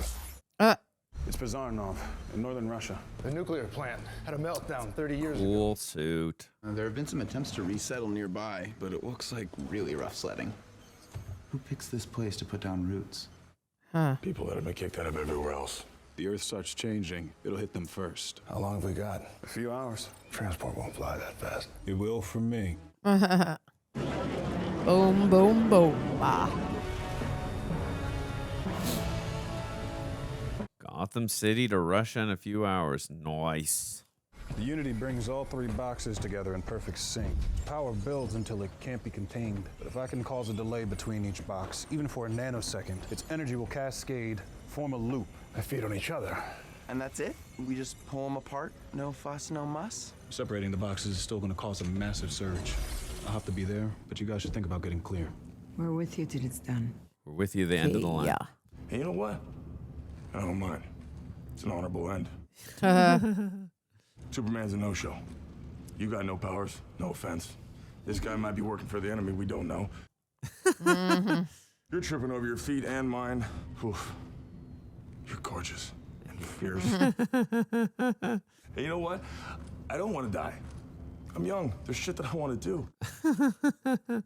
It's Bazarnov in northern Russia. The nuclear plant had a meltdown 30 years ago. Cool suit. There have been some attempts to resettle nearby, but it looks like really rough sledding. Who picks this place to put down roots? People that have been kicked out of everywhere else. The Earth starts changing, it'll hit them first. How long have we got? A few hours. Transport won't fly that fast. It will for me. Boom, boom, boom. Gotham City to Russia in a few hours. Nice. The Unity brings all three boxes together in perfect sync. Power builds until it can't be contained. But if I can cause a delay between each box, even for a nanosecond, its energy will cascade, form a loop. They feed on each other. And that's it? We just pull them apart? No fuss, no muss? Separating the boxes is still going to cause a massive surge. I'll have to be there, but you guys should think about getting clear. We're with you till it's done. We're with you at the end of the line. Yeah. And you know what? I don't mind. It's an honorable end. Superman's a no-show. You got no powers, no offense. This guy might be working for the enemy, we don't know. You're tripping over your feet and mine. Oof. You're gorgeous and fierce. Hey, you know what? I don't want to die. I'm young. There's shit that I want to do. I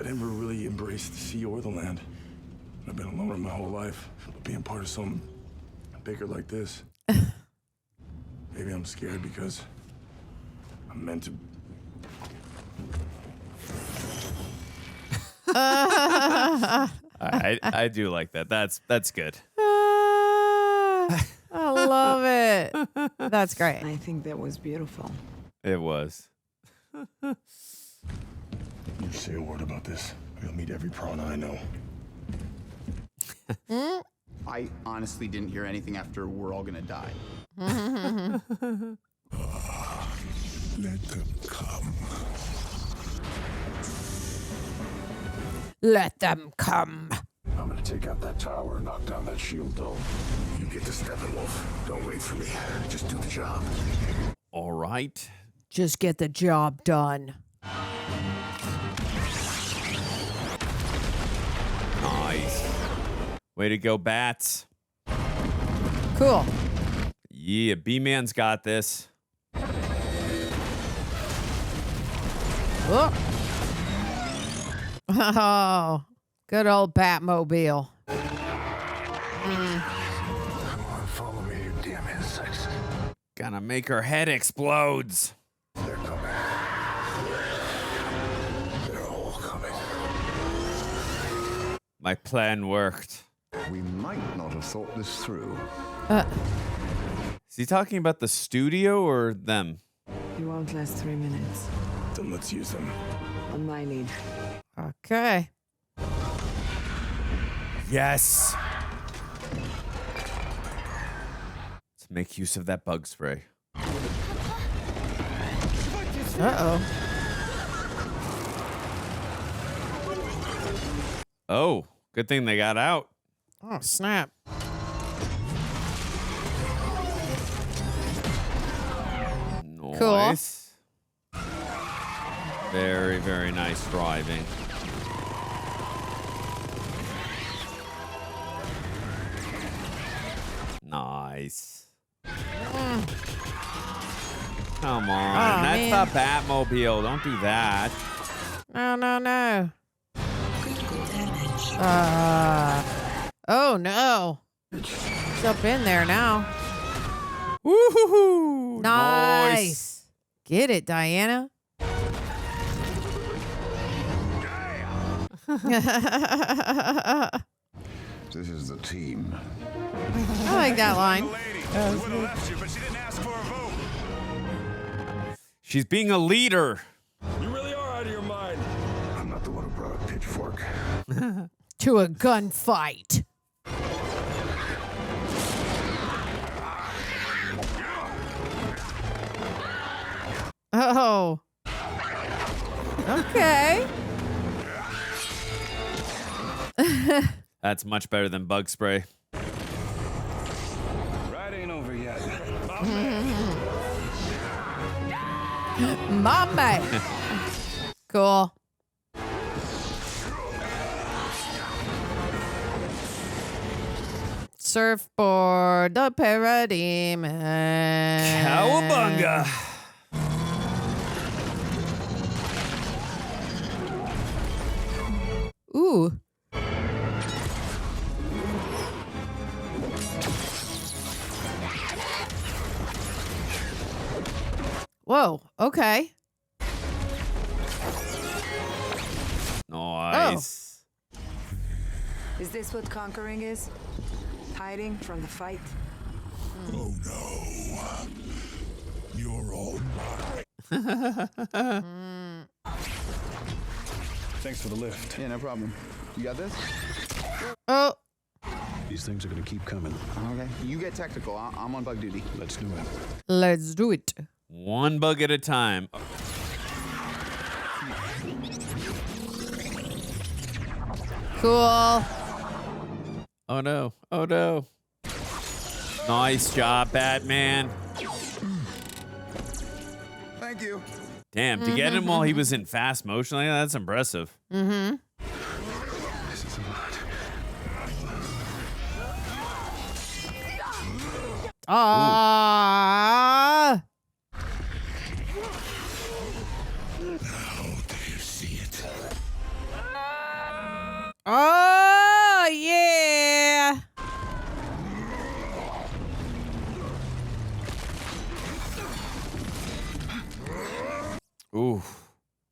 never really embraced the sea or the land. I've been a loner my whole life, but being part of something bigger like this, maybe I'm scared because I'm meant to. I do like that. That's good. I love it. That's great. I think that was beautiful. It was. You say a word about this, you'll meet every prana I know. I honestly didn't hear anything after we're all gonna die. Let them come. Let them come. I'm gonna take out that tower and knock down that shield dome. You get to Steppenwolf. Don't wait for me. Just do the job. All right. Just get the job done. Nice. Way to go, Bats. Cool. Yeah, B-Man's got this. Oh. Oh, good old Batmobile. Come on, follow me, you damn insects. Gonna make her head explodes. They're coming. They're all coming. My plan worked. We might not have thought this through. Is he talking about the studio or them? It won't last 3 minutes. Then let's use them. On my lead. Okay. Yes. Let's make use of that bug spray. Uh-oh. Oh, good thing they got out. Oh, snap. Nice. Very, very nice driving. Nice. Come on. That's man. the Batmobile. Don't do that. No, no, no. Oh, no. It's up in there now. Woo-hoo-hoo. Nice. Get it, Diana. This is the team. I like that line. She's being a leader. You really are out of your mind. I'm not the one who brought a pitchfork. To a gunfight. Oh. Okay. That's much better than bug spray. My man. Cool. Surfboard, the Parademons. Cowabunga. Ooh. Whoa, okay. Nice. Is this what conquering is? Hiding from the fight? Oh no. You're all mine. Thanks for the lift. Yeah, no problem. You got this? Oh. These things are gonna keep coming. Okay. You get technical. I'm on bug duty. Let's do it. Let's do it. One bug at a time. Cool. Oh no. Oh no. Nice job, Batman. Thank you. Damn, to get him while he was in fast motion like that, that's impressive. Mm-hmm. This is a lot. Ah. Now do you see it? Oh, yeah. Ooh.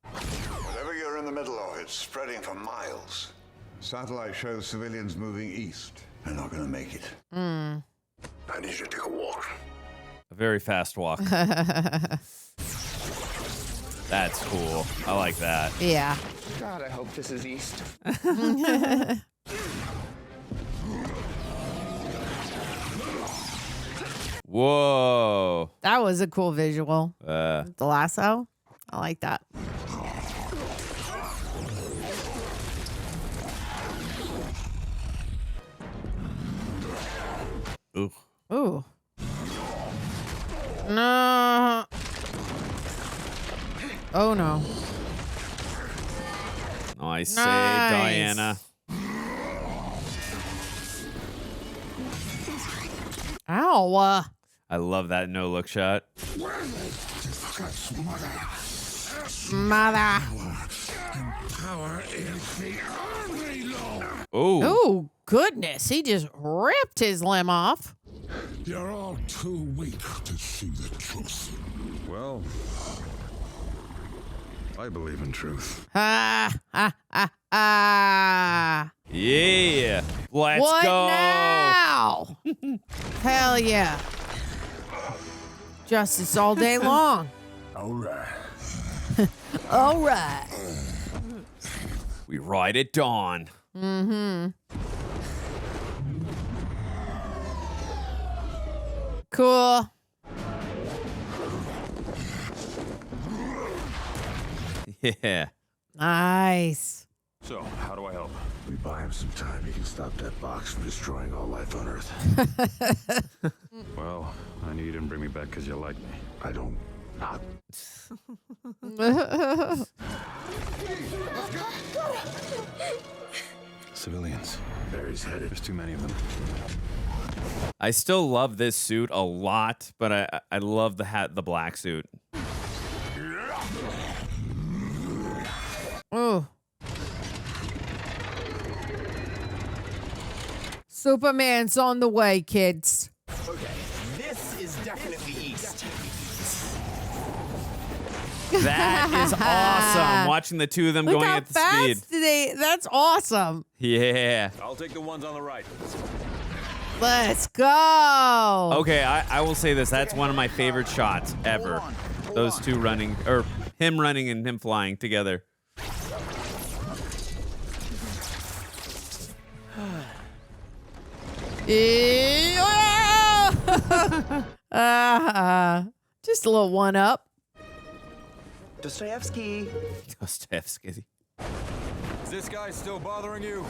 Whatever you're in the middle of, it's spreading for miles. Satellite shows civilians moving east. They're not gonna make it. Mm. I need you to take a walk. A very fast walk. That's cool. I like that. Yeah. God, I hope this is east. Whoa. That was a cool visual. The lasso. I like that. Ooh. Ooh. No. Oh, no. Nice save, Diana. Ow. I love that no-look shot. Mother. Power is the only law. Oh. Oh, goodness. He just ripped his limb off. You're all too weak to see the truth. Well, I believe in truth. Ah, ah, ah, ah. Yeah. Let's What go. now? Hell yeah. Justice all day long. All right. All right. We ride at dawn. Mm-hmm. Cool. Yeah. Nice. So, how do I help? We buy him some time. He can stop that box from destroying all life on Earth. Well, I knew you didn't bring me back because you like me. I don't not. Civilians. Barry's headed. There's too many of them. I still love this suit a lot, but I love the black suit. Oh. Superman's on the way, kids. Okay, this is definitely east. That is awesome. Watching the two of them Look going how at the speed. fast that's awesome. Yeah. I'll take the ones on the right. Let's go. Okay, I will say this. That's one of my favorite shots ever. Those two running, or him running and him flying together. Just a little one up. Dostoevsky. Dostoevsky. Is this guy still bothering you?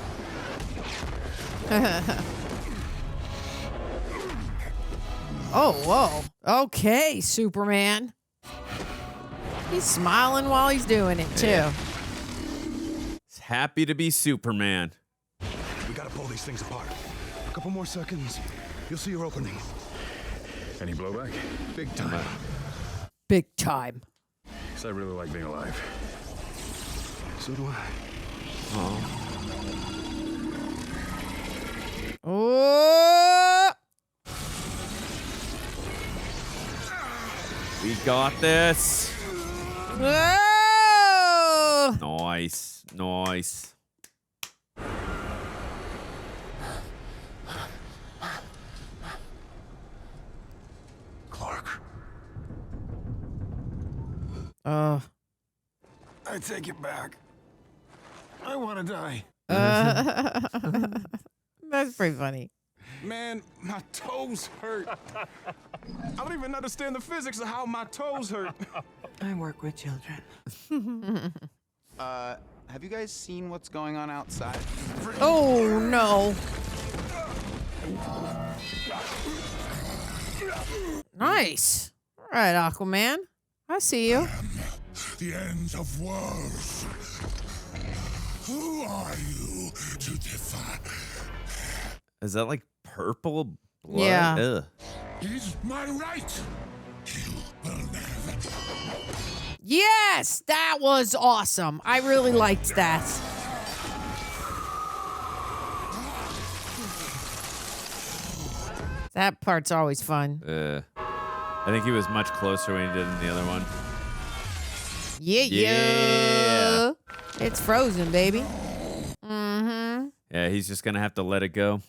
Oh, whoa. Okay, Superman. He's smiling while he's doing it, too. Yeah. He's happy to be Superman. We gotta pull these things apart. A couple more seconds, you'll see your opening. Any blowback? Big time. Big time. So I really like being alive. So do I. Oh! We got this. Oh! Nice. Nice. Clark. Oh. I take it back. I want to die. That's pretty funny. Man, my toes hurt. I don't even understand the physics of how my toes hurt. I work with children. Have you guys seen what's going on outside? Oh, no. Nice. All right, Aquaman. I see you. The end of worlds. Who are you to defy? Is that like purple blood? Yeah. Ugh. Is my right. You will never. Yes, that was awesome. I really liked that. That part's always fun. I think he was much closer when he did in the other one. Yeah, yeah. It's frozen, baby. Mm-hmm. Yeah, he's just gonna have to let it go.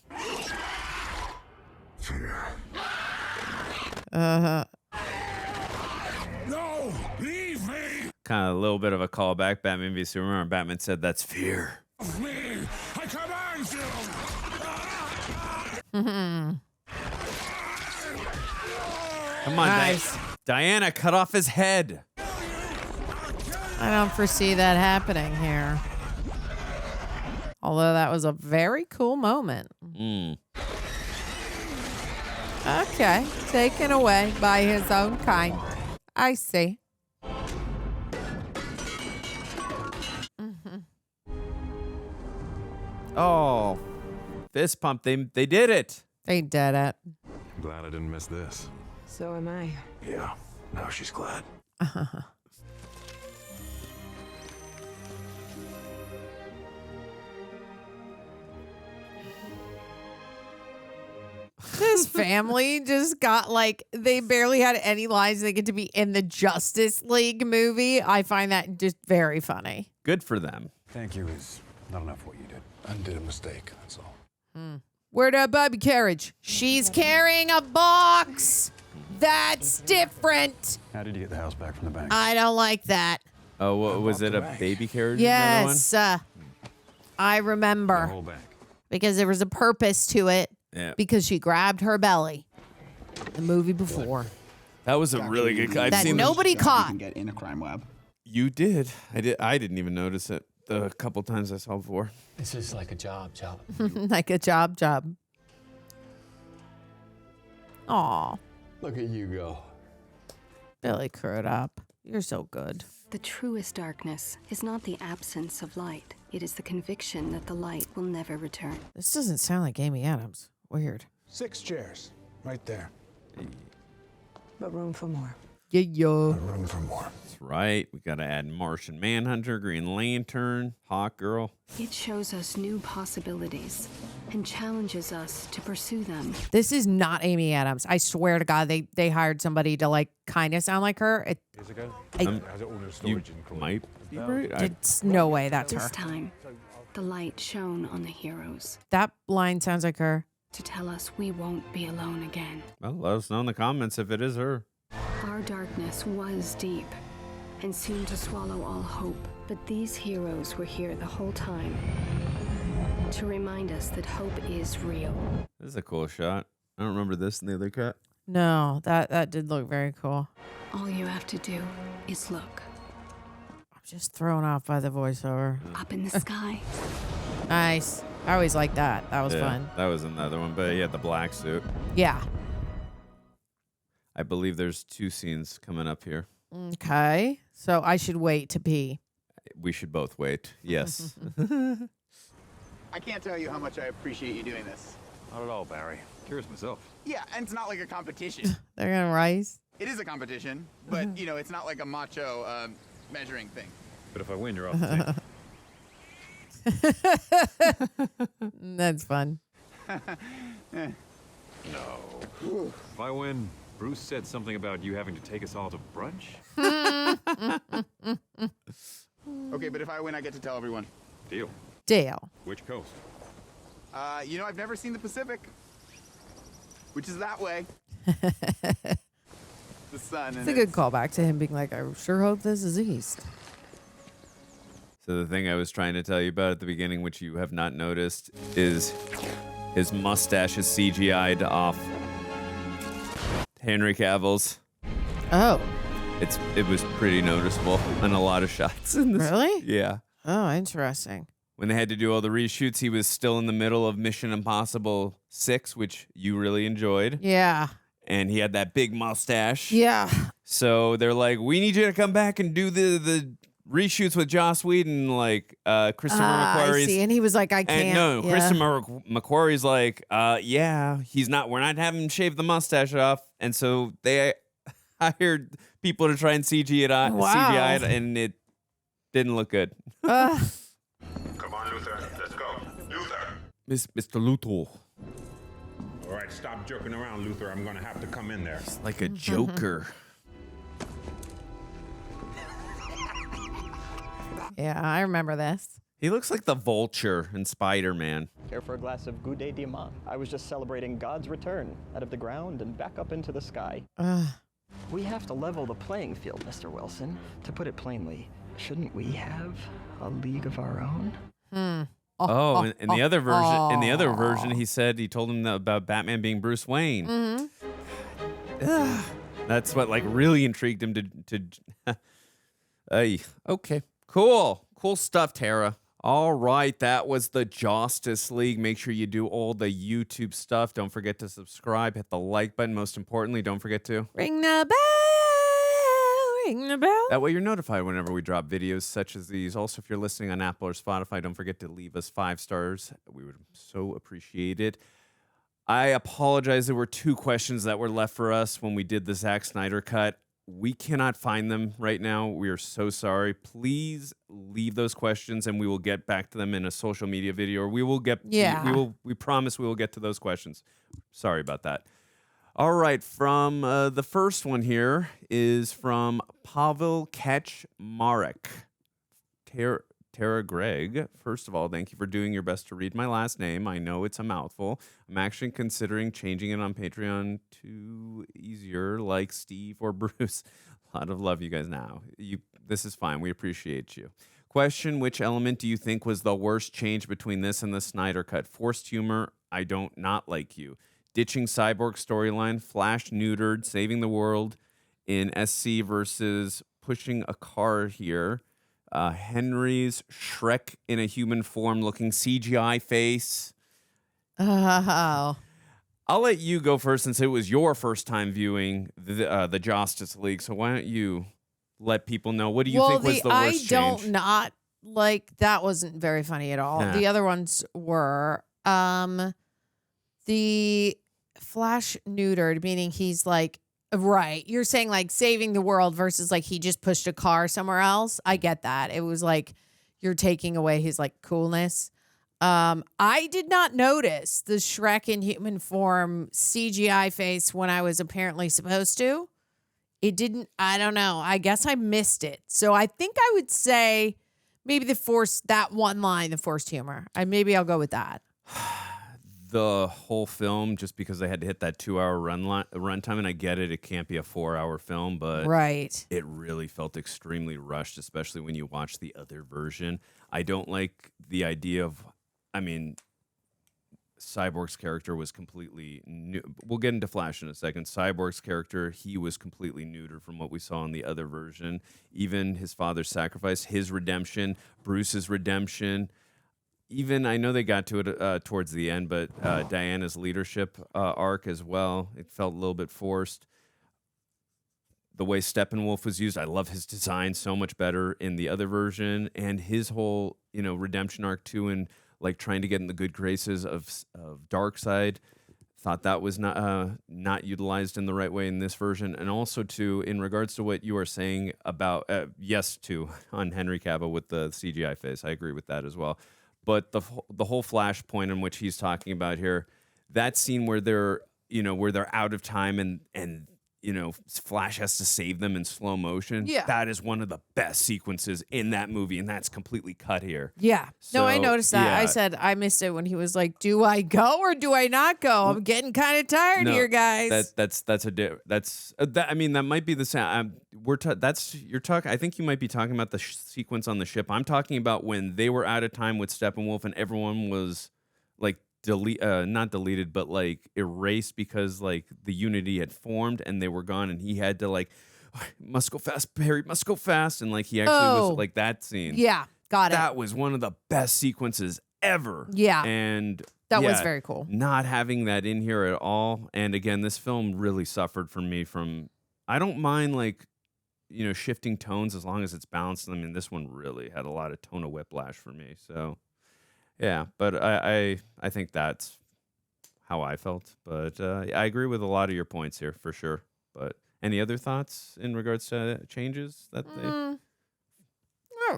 Uh-huh. No, leave me. Kind of a little bit of a callback. Batman v Superman. Batman said that's fear. Of me. I command you. Mm-hmm. Come on, Nice. Diana, cut off his head. I don't foresee that happening here. Although that was a very cool moment. Okay, taken away by his own kind. I see. Oh, fist pump. They did it. They did it. I'm glad I didn't miss this. So am I. Yeah, now she's glad. This family just got like, they barely had any lines. They get to be in the Justice League movie. I find that just very funny. Good for them. Thank you is not enough what you did. I did a mistake, that's all. Where'd our baby carriage? She's carrying a box. That's different. How did you get the house back from the bank? I don't like that. Oh, what was it? A baby carriage? in the other one? Yes. I remember. The whole bank. Because there was a purpose to it. Yeah. Because she grabbed her belly. The movie before. That was a really good. I've That seen nobody You caught. can get in a crime lab. You did. I didn't even notice it the couple times I saw before. This is like a job. Like a job. Aw. Look at you go. Billy Crudup. You're so good. The truest darkness is not the absence of light. It is the conviction that the light will never return. This doesn't sound like Amy Adams. Weird. 6 chairs, right there. But room for more. Yeah. Room for more. That's right. We got to add Martian Manhunter, Green Lantern, Hawk Girl. It shows us new possibilities and challenges us to pursue them. This is not Amy Adams. I swear to God, they hired somebody to like kind of sound like her. You might be right. It's no way that's This her. time, the light shone on the heroes That line sounds like her. to tell us we won't be alone again. Well, let us know in the comments if it is her. Our darkness was deep and seemed to swallow all hope. But these heroes were here the whole time to remind us that hope is real. This is a cool shot. I don't remember this in the other cut. No, that did look very cool. All you have to do is look. I'm just thrown off by the voiceover. Up in the sky. Nice. I always liked that. That was Yeah, fun. That was another one, but he had the black suit. Yeah. I believe there's 2 scenes coming up here. Okay. So I should wait to pee. We should both wait. Yes. I can't tell you how much I appreciate you doing this. Not at all, Barry. Curious myself. Yeah, and it's not like a competition. They're gonna rise. It is a competition, but you know, it's not like a macho measuring thing. But if I win, you're off the team. That's fun. No. If I win, Bruce said something about you having to take us all to brunch. Okay, but if I win, I get to tell everyone. Deal. Deal. Which coast? You know, I've never seen the Pacific, which is that way. The sun. It's a good callback to him being like, I sure hope this is east. So the thing I was trying to tell you about at the beginning, which you have not noticed, is his mustache is CGI'd off Henry Cavill's. Oh. It was pretty noticeable in a lot of shots. In this. Really? Yeah. Oh, interesting. When they had to do all the reshoots, he was still in the middle of Mission Impossible 6, which you really enjoyed. Yeah. And he had that big mustache. Yeah. So they're like, we need you to come back and do the reshoots with Joss Whedon, like Christopher McQuarrie's. I see. And he was like, I can't. And no, yeah. Christopher McQuarrie's like, yeah, we're not having him shave the mustache off. And so they hired people to try and CGI it, and it didn't look good. Come on, Luther. Let's go. Luther. Mr. Luthor. All right, stop joking around, Luther. I'm going to have to come in there. It's like a Joker. Yeah, I remember this. He looks like the Vulture in Spider-Man. Care for a glass of Goudet Diamant? I was just celebrating God's return out of the ground and back up into the sky. We have to level the playing field, Mr. Wilson. To put it plainly, shouldn't we have a league of our own? Oh, in the other version, he told him about Batman being Bruce Wayne. Mm-hmm. That's what really intrigued him to okay, cool stuff, Tara. All right, that was the Josstice League. Make sure you do all the YouTube stuff. Don't forget to subscribe, hit the like button. Most importantly, don't forget to ring the bell. Ring the bell. That way you're notified whenever we drop videos such as these. Also, if you're listening on Apple or Spotify, don't forget to leave us 5 stars. We would so appreciate it. I apologize. There were 2 questions that were left for us when we did the Zack Snyder cut. We cannot find them right now. We are so sorry. Please leave those questions, and we will get back to them in a social media video. Or we will get. Yeah. We promise we will get to those questions. Sorry about that. All right. From the first one here is from Pavel Kech-Marek. Tara Gregg, first of all, thank you for doing your best to read my last name. I know it's a mouthful. I'm actually considering changing it on Patreon to easier, like Steve or Bruce. A lot of love, you guys. Now, this is fine. We appreciate you. Question: which element do you think was the worst change between this and the Snyder Cut? Forced humor. I don't not like you. Ditching Cyborg storyline. Flash neutered. Saving the world in SC versus pushing a car here. Henry's Shrek in a human form looking CGI face. Oh. I'll let you go first since it was your first time viewing the Josstice League. So why don't you let people know, what do you think was the worst change? I don't not like, that wasn't very funny at all. Nah. The other ones were the Flash neutered, meaning he's like, right, you're saying like saving the world versus like he just pushed a car somewhere else. I get that. It was like you're taking away his like coolness. I did not notice the Shrek in human form CGI face when I was apparently supposed to. It didn't, I don't know. I guess I missed it. So I think I would say maybe that one line, the forced humor. Maybe I'll go with that. The whole film, just because they had to hit that 2-hour runtime, and I get it, it can't be a 4-hour film, but right, it really felt extremely rushed, especially when you watch the other version. I don't like the idea of, Cyborg's character was completely new. We'll get into Flash in a second. Cyborg's character, he was completely neutered from what we saw in the other version. Even his father's sacrifice, his redemption, Bruce's redemption. Even, I know they got to it towards the end, but Diana's leadership arc as well, it felt a little bit forced. the way Steppenwolf was used. I love his design so much better in the other version, and his whole, redemption arc too, and like trying to get in the good graces of Darkseid. Thought that was not utilized in the right way in this version. And also too, in regards to what you are saying about on Henry Cavill with the CGI face, I agree with that as well. But the whole flashpoint in which he's talking about here, that scene where they're out of time and Flash has to save them in slow motion. Yeah. That is one of the best sequences in that movie, and that's completely cut here. Yeah. No, I noticed that. Yeah. I said I missed it when he was like, "Do I go or do I not go? I'm getting kind of tired here, guys." That might be the same. I think you might be talking about the sequence on the ship. I'm talking about when they were out of time with Steppenwolf and everyone was like not deleted, but like erased because like the Unity had formed and they were gone, and he had to like, must go fast, Perry, must go fast, and like he actually was like that scene. Yeah, got it. That was one of the best sequences ever. Yeah, and that was very cool. Not having that in here at all, and again, this film really suffered for me from. I don't mind like, shifting tones as long as it's balanced. I mean, this one really had a lot of tone of whiplash for me. So. Yeah, but I think that's how I felt. But I agree with a lot of your points here for sure. But any other thoughts in regards to changes that they? Not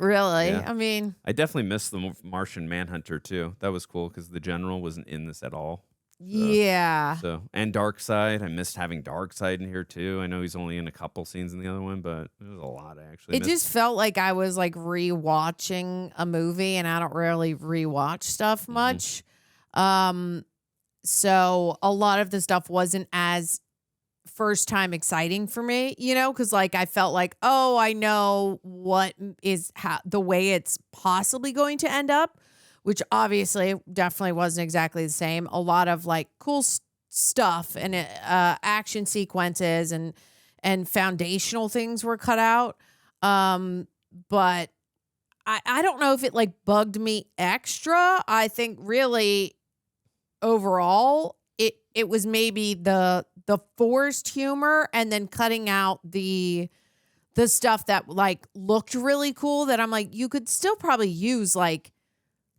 really. Yeah. I mean, I definitely missed the Martian Manhunter too. That was cool because the General wasn't in this at all. Yeah. So and Darkseid, I missed having Darkseid in here too. I know he's only in a couple scenes in the other one, but it was a lot actually. It just felt like I was like rewatching a movie, and I don't really rewatch stuff much. So a lot of the stuff wasn't as first time exciting for me, because like I felt like, oh, I know what is the way it's possibly going to end up. Which obviously definitely wasn't exactly the same. A lot of like cool stuff and action sequences and foundational things were cut out. But I don't know if it like bugged me extra. I think really overall it was maybe the forced humor and then cutting out the stuff that like looked really cool that I'm like, you could still probably use like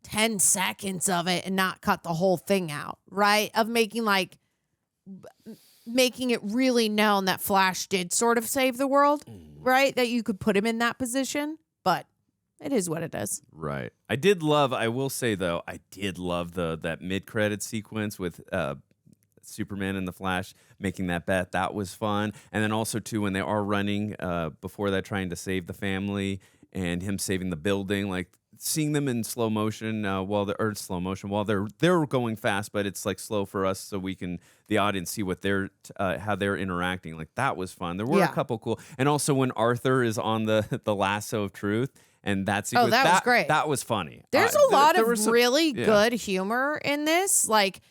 10 seconds of it and not cut the whole thing out, right? Of making it really known that Flash did sort of save the world, right? That you could put him in that position, but it is what it is. Right. I will say though, I did love that mid-credit sequence with Superman and the Flash making that bet. That was fun. And then also too, when they are running before that, trying to save the family and him saving the building, like seeing them in slow motion while they're going fast, but it's like slow for us so we can the audience see what they're how they're interacting. Like that was fun. There were a couple cool, and also when Arthur is on the lasso of truth. And that sequence, that was great. That was funny. There's a lot of really good humor in this. Like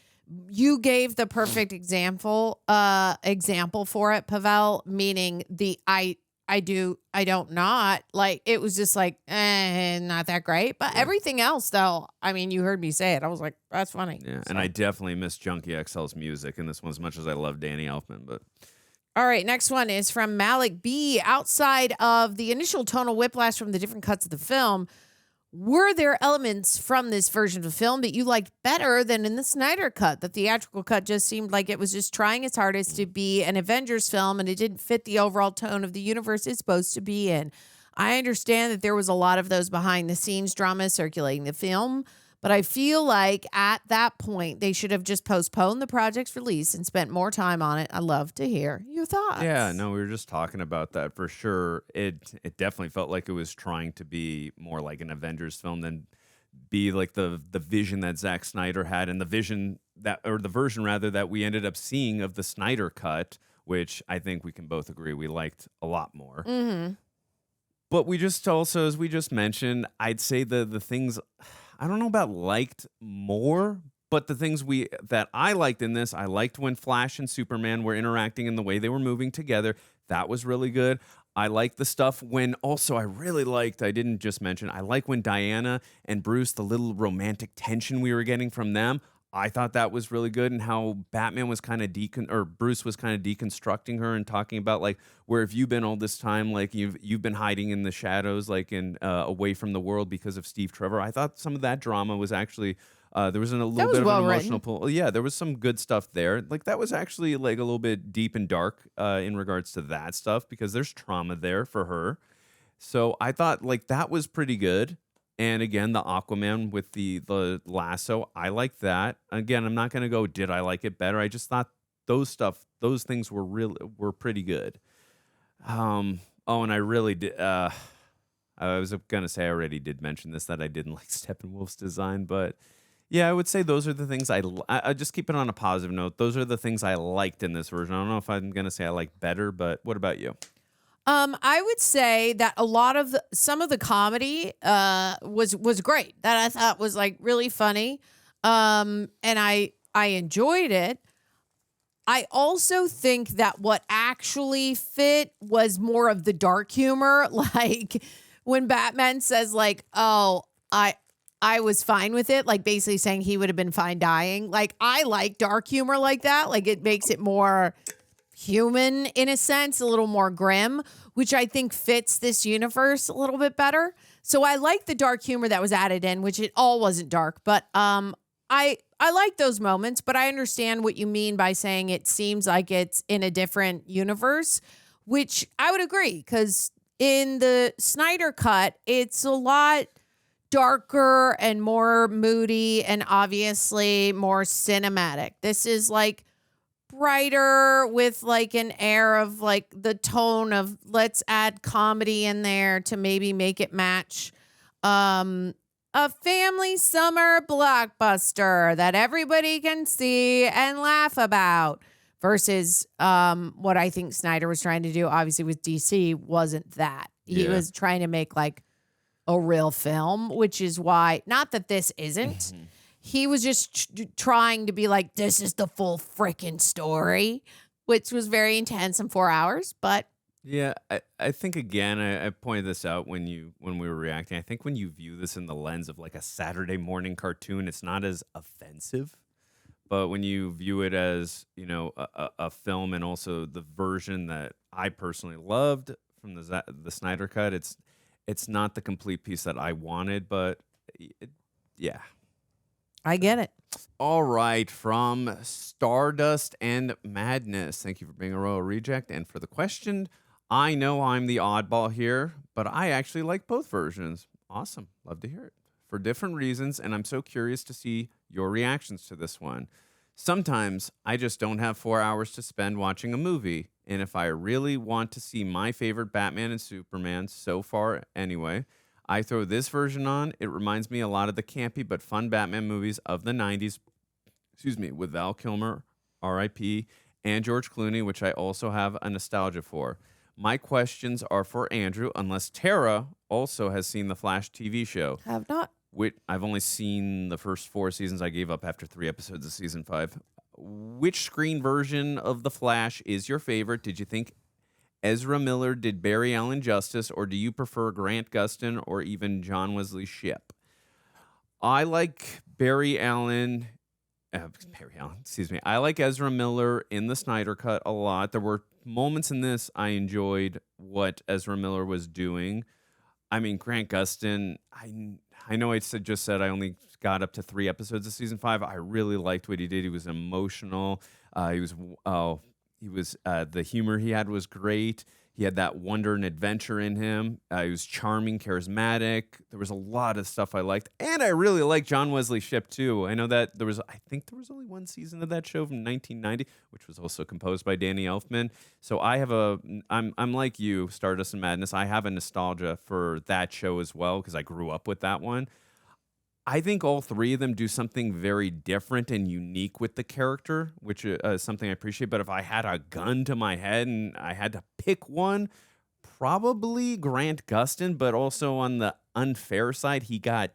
you gave the perfect example for it, Pavel, meaning the I do, I don't not. Like, it was just like, not that great. But everything else, though, I mean, you heard me say it. I was like, that's funny. Yeah, and I definitely miss Junkie XL's music in this one as much as I love Danny Elfman. But all right, next one is from Malik B. Outside of the initial tonal whiplash from the different cuts of the film, were there elements from this version of the film that you liked better than in the Snyder cut? The theatrical cut just seemed like it was just trying its hardest to be an Avengers film, and it didn't fit the overall tone of the universe it's supposed to be in. I understand that there was a lot of those behind-the-scenes dramas circulating the film, but I feel like at that point, they should have just postponed the project's release and spent more time on it. I'd love to hear your thoughts. yeah, no, we were just talking about that for sure. It definitely felt like it was trying to be more like an Avengers film than be like the vision that Zack Snyder had, and the version rather that we ended up seeing of the Snyder cut, which I think we can both agree we liked a lot more. Mm-hmm. But we just also, as we just mentioned, I'd say the things I don't know about liked more, but the things that I liked in this, I liked when Flash and Superman were interacting and the way they were moving together. That was really good. I like the stuff when also I really liked, I didn't just mention, I like when Diana and Bruce, the little romantic tension we were getting from them. I thought that was really good, and how Batman was kind of Bruce was kind of deconstructing her and talking about like, where have you been all this time? Like you've been hiding in the shadows, like away from the world because of Steve Trevor. I thought some of that drama was actually there was a little bit of an emotional pull. Yeah, there was some good stuff there. Like that was actually like a little bit deep and dark in regards to that stuff because there's trauma there for her. So I thought like that was pretty good. And again, the Aquaman with the lasso, I like that. Again, I'm not going to go, did I like it better? I just thought those things were pretty good. And I really did. I was going to say I already did mention this, that I didn't like Steppenwolf's design. But yeah, I would say those are the things I just keep it on a positive note. Those are the things I liked in this version. I don't know if I'm going to say I like better, but what about you? I would say that some of the comedy was great. That I thought was like really funny. And I enjoyed it. I also think that what actually fit was more of the dark humor, like when Batman says like, "Oh, I was fine with it," like basically saying he would have been fine dying. Like I like dark humor like that. Like it makes it more human in a sense, a little more grim, which I think fits this universe a little bit better. So I like the dark humor that was added in, which it all wasn't dark, but I like those moments, but I understand what you mean by saying it seems like it's in a different universe, which I would agree, because in the Snyder Cut, it's a lot darker and more moody and obviously more cinematic. This is like brighter with like an air of like the tone of let's add comedy in there to maybe make it match a family summer blockbuster that everybody can see and laugh about versus what I think Snyder was trying to do obviously with DC wasn't that. He was trying to make like a real film, which is why, not that this isn't, he was just trying to be like, this is the full freaking story, which was very intense in 4 hours. But yeah, I think, again, I pointed this out when we were reacting. I think when you view this in the lens of like a Saturday morning cartoon, it's not as offensive. But when you view it as, you know, a film and also the version that I personally loved from the Snyder Cut, it's not the complete piece that I wanted, but yeah. I get it. All right, from Stardust and Madness. Thank you for being a Royal Reject. And for the question, I know I'm the oddball here, but I actually like both versions. Awesome. Love to hear it. For different reasons, and I'm so curious to see your reactions to this one. Sometimes I just don't have 4 hours to spend watching a movie, and if I really want to see my favorite Batman and Superman, so far anyway, I throw this version on. It reminds me a lot of the campy but fun Batman movies of the 90s, with Val Kilmer, R.I.P., and George Clooney, which I also have a nostalgia for. My questions are for Andrew, unless Tara also has seen the Flash TV show. Have not. I've only seen the first 4 seasons. I gave up after 3 episodes of season 5. Which screen version of the Flash is your favorite? Did you think Ezra Miller did Barry Allen justice, or do you prefer Grant Gustin or even John Wesley Shipp? I like Barry Allen. I like Ezra Miller in the Snyder Cut a lot. There were moments in this I enjoyed what Ezra Miller was doing. I mean, Grant Gustin, I know I just said I only got up to 3 episodes of season 5. I really liked what he did. He was emotional. The humor he had was great. He had that wonder and adventure in him. He was charming, charismatic. There was a lot of stuff I liked. And I really liked John Wesley Shipp, too. I know that I think there was only 1 season of that show from 1990, which was also composed by Danny Elfman. So I'm like you, Stardust and Madness. I have a nostalgia for that show as well because I grew up with that one. I think all 3 of them do something very different and unique with the character, which is something I appreciate. But if I had a gun to my head and I had to pick one, probably Grant Gustin. But also on the unfair side, he got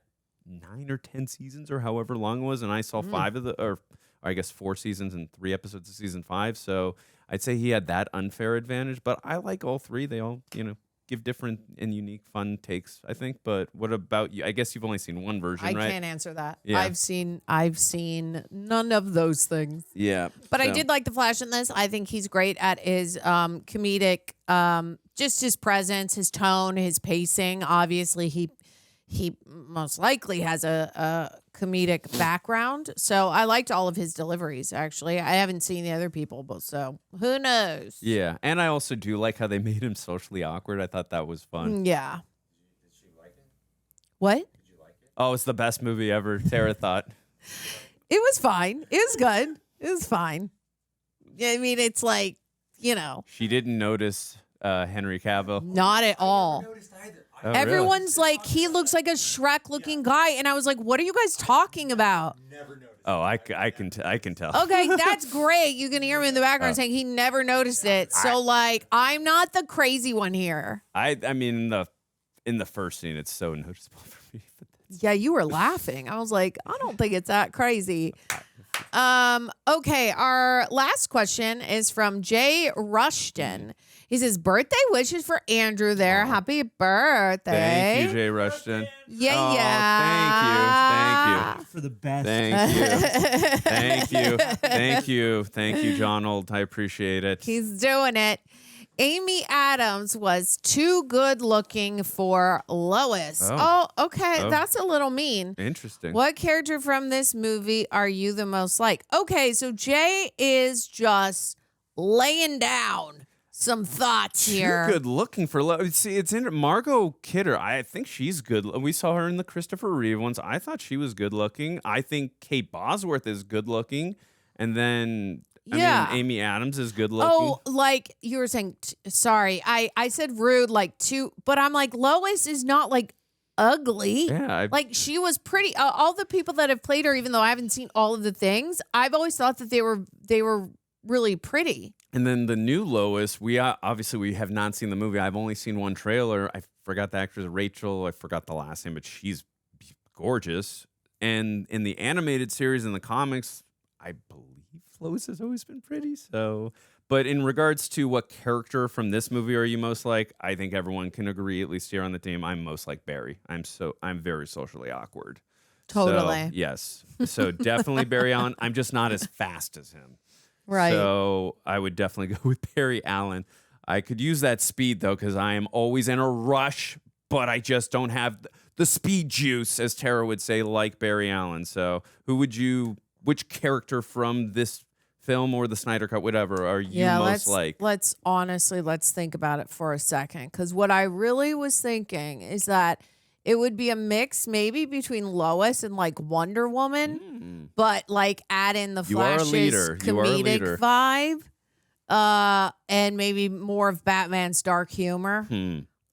9 or 10 seasons or however long it was. And I saw 5 of or I guess 4 seasons and 3 episodes of season 5. So I'd say he had that unfair advantage. But I like all 3. They all, give different and unique, fun takes, I think. But what about you? I guess you've only seen one version, I right? can't answer that. Yeah. I've seen none of those things. Yeah. But I so- did like the Flash in this. I think he's great at his comedic, just his presence, his tone, his pacing. Obviously, he most likely has a comedic background. So I liked all of his deliveries, actually. I haven't seen the other people, but so who knows? Yeah. And I also do like how they made him socially awkward. I thought that was fun. Yeah. What? Oh, it's the best movie ever, Tara thought. It was fine. It was good. It was fine. Yeah, I mean, it's like, you know, She didn't notice Henry Cavill. not at all. Oh, really? Everyone's like, he looks like a Shrek-looking guy, and I was like, what are you guys talking about? Oh, I can tell. Okay, that's great. You can hear me in the background Oh. saying he never noticed it. So, like, I'm not the crazy one here. I mean, in the first scene, it's so noticeable for me. Yeah, you were laughing. I was like, I don't think it's that crazy. Okay, our last question is from Jay Rushton. He says, birthday wishes for Andrew there. Happy birthday. Thank you, Jay Rushton. Yeah, Oh, yeah. Thank you. For the best. Thank you. Thank you, Jonald. I appreciate it. He's doing it. Amy Adams was too good looking for Lois. Oh, okay. Oh. That's a little mean. Interesting. What character from this movie are you the most like? Okay, so Jay is just laying down some thoughts here. Too good looking for love. See, it's in Margot Kidder. I think she's good. We saw her in the Christopher Reeve ones. I thought she was good looking. I think Kate Bosworth is good looking. And then, Yeah. I mean, Amy Adams is good looking. Oh, like you were saying, sorry, I said rude, like too, but I'm like, Lois is not like ugly. Yeah, like she was pretty. All the people that have played her, even though I haven't seen all of the things, I've always thought that they were really pretty. And then the new Lois, we have not seen the movie. I've only seen one trailer. I forgot the actress, Rachel. I forgot the last name, but she's gorgeous. And in the animated series in the comics, I believe Lois has always been pretty. So, but in regards to what character from this movie are you most like, I think everyone can agree, at least here on the team, I'm most like Barry. I'm very socially awkward. Totally. So, yes. So definitely Barry Allen. I'm just not as fast as him. Right. So I would definitely go with Barry Allen. I could use that speed, though, because I am always in a rush, but I just don't have the speed juice, as Tara would say, like Barry Allen. So which character from this film or the Snyder Cut, whatever, are you most like? Let's think about it for a second. Because what I really was thinking is that it would be a mix maybe between Lois and like Wonder Woman, but like add in the You are a Flash's leader. You are a comedic leader. vibe, and maybe more of Batman's dark humor.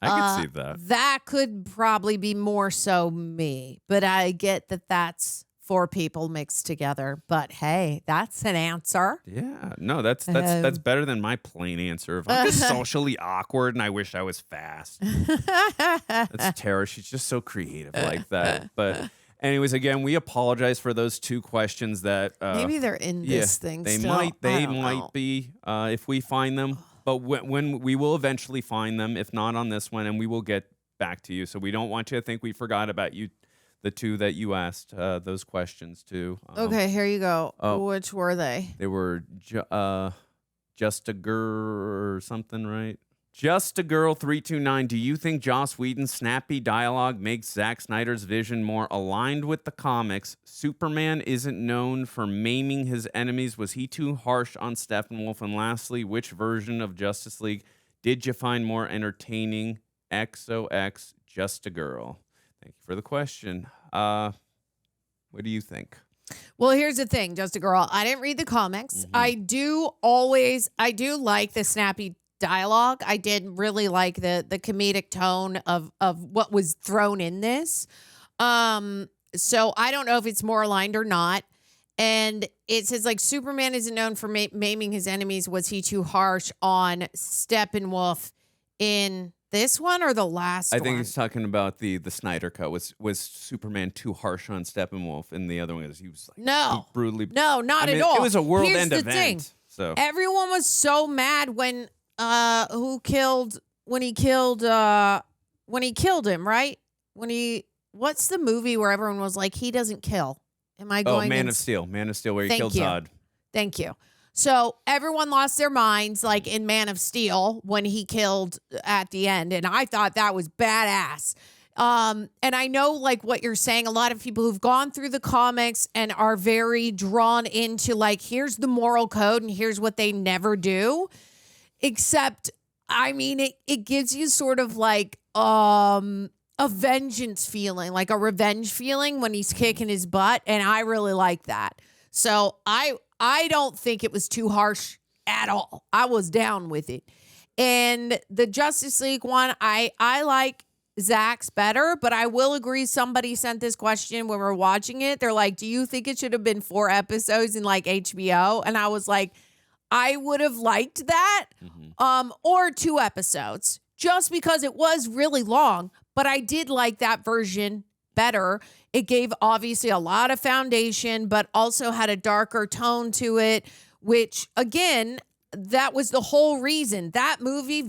I could see that. That could probably be more so me, but I get that that's four people mixed together. But hey, that's an answer. Yeah, no, that's better than my plain answer of I'm just socially awkward and I wish I was fast. That's Tara. She's just so creative like that. But anyways, again, we apologize for those two questions that Maybe they're in this thing They still. might I don't know. be if we find them. But when we will eventually find them, if not on this one, and we will get back to you. So we don't want you to think we forgot about you. The two that you asked those questions to. Okay, here you go. oh. Which were they? They were Just a Girl or something, right? Just a Girl 329. Do you think Joss Whedon's snappy dialogue makes Zack Snyder's vision more aligned with the comics? Superman isn't known for maiming his enemies. Was he too harsh on Steppenwolf? And lastly, which version of Justice League did you find more entertaining? XOX, Just a Girl. Thank you for the question. What do you think? Well, here's the thing, Just a Girl. I didn't read the comics. I do like the snappy dialogue. I did really like the comedic tone of what was thrown in this. So I don't know if it's more aligned or not. And it says like Superman isn't known for maiming his enemies. Was he too harsh on Steppenwolf in this one or the last one? I think he's talking about the Snyder Cut. Was Superman too harsh on Steppenwolf? And the other one was he was like No. brutally. No, not I mean, at all. It was a world Here's end the event. thing. So Everyone was so mad when who killed him, right? What's the movie where everyone was like, he doesn't kill? Am I going? Man of Steel, where he killed Zod. Thank you. So everyone lost their minds, like in Man of Steel, when he killed at the end, and I thought that was badass. And I know, like what you're saying, a lot of people who've gone through the comics and are very drawn into, like, here's the moral code and here's what they never do. Except, I mean, it gives you sort of like a vengeance feeling, like a revenge feeling when he's kicking his butt, and I really like that. So I don't think it was too harsh at all. I was down with it. And the Justice League one, I like Zack's better, but I will agree. Somebody sent this question when we were watching it. They're like, do you think it should have been 4 episodes in like HBO? And I was like, I would have liked that, or 2 episodes, just because it was really long. But I did like that version better. It gave obviously a lot of foundation, but also had a darker tone to it, which again, that was the whole reason. That movie,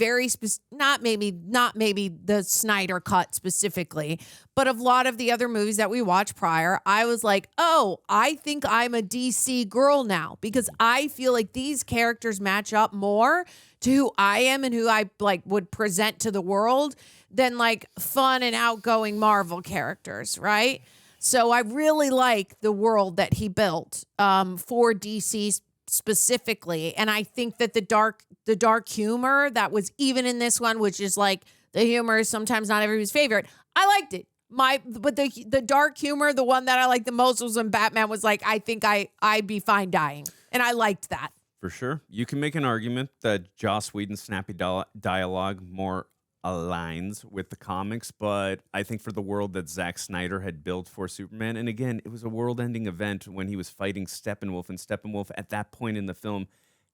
not maybe the Snyder Cut specifically, but a lot of the other movies that we watched prior, I was like, oh, I think I'm a DC girl now, because I feel like these characters match up more to who I am and who I like would present to the world than like fun and outgoing Marvel characters, right? So I really like the world that he built for DC specifically, and I think that the dark humor that was even in this one, which is like the humor is sometimes not everybody's favorite, I liked it. But the dark humor, the one that I liked the most was when Batman was like, I think I'd be fine dying, and I liked that. For sure. You can make an argument that Joss Whedon's snappy dialogue more aligns with the comics, but I think for the world that Zack Snyder had built for Superman, and again, it was a world-ending event when he was fighting Steppenwolf, and Steppenwolf at that point in the film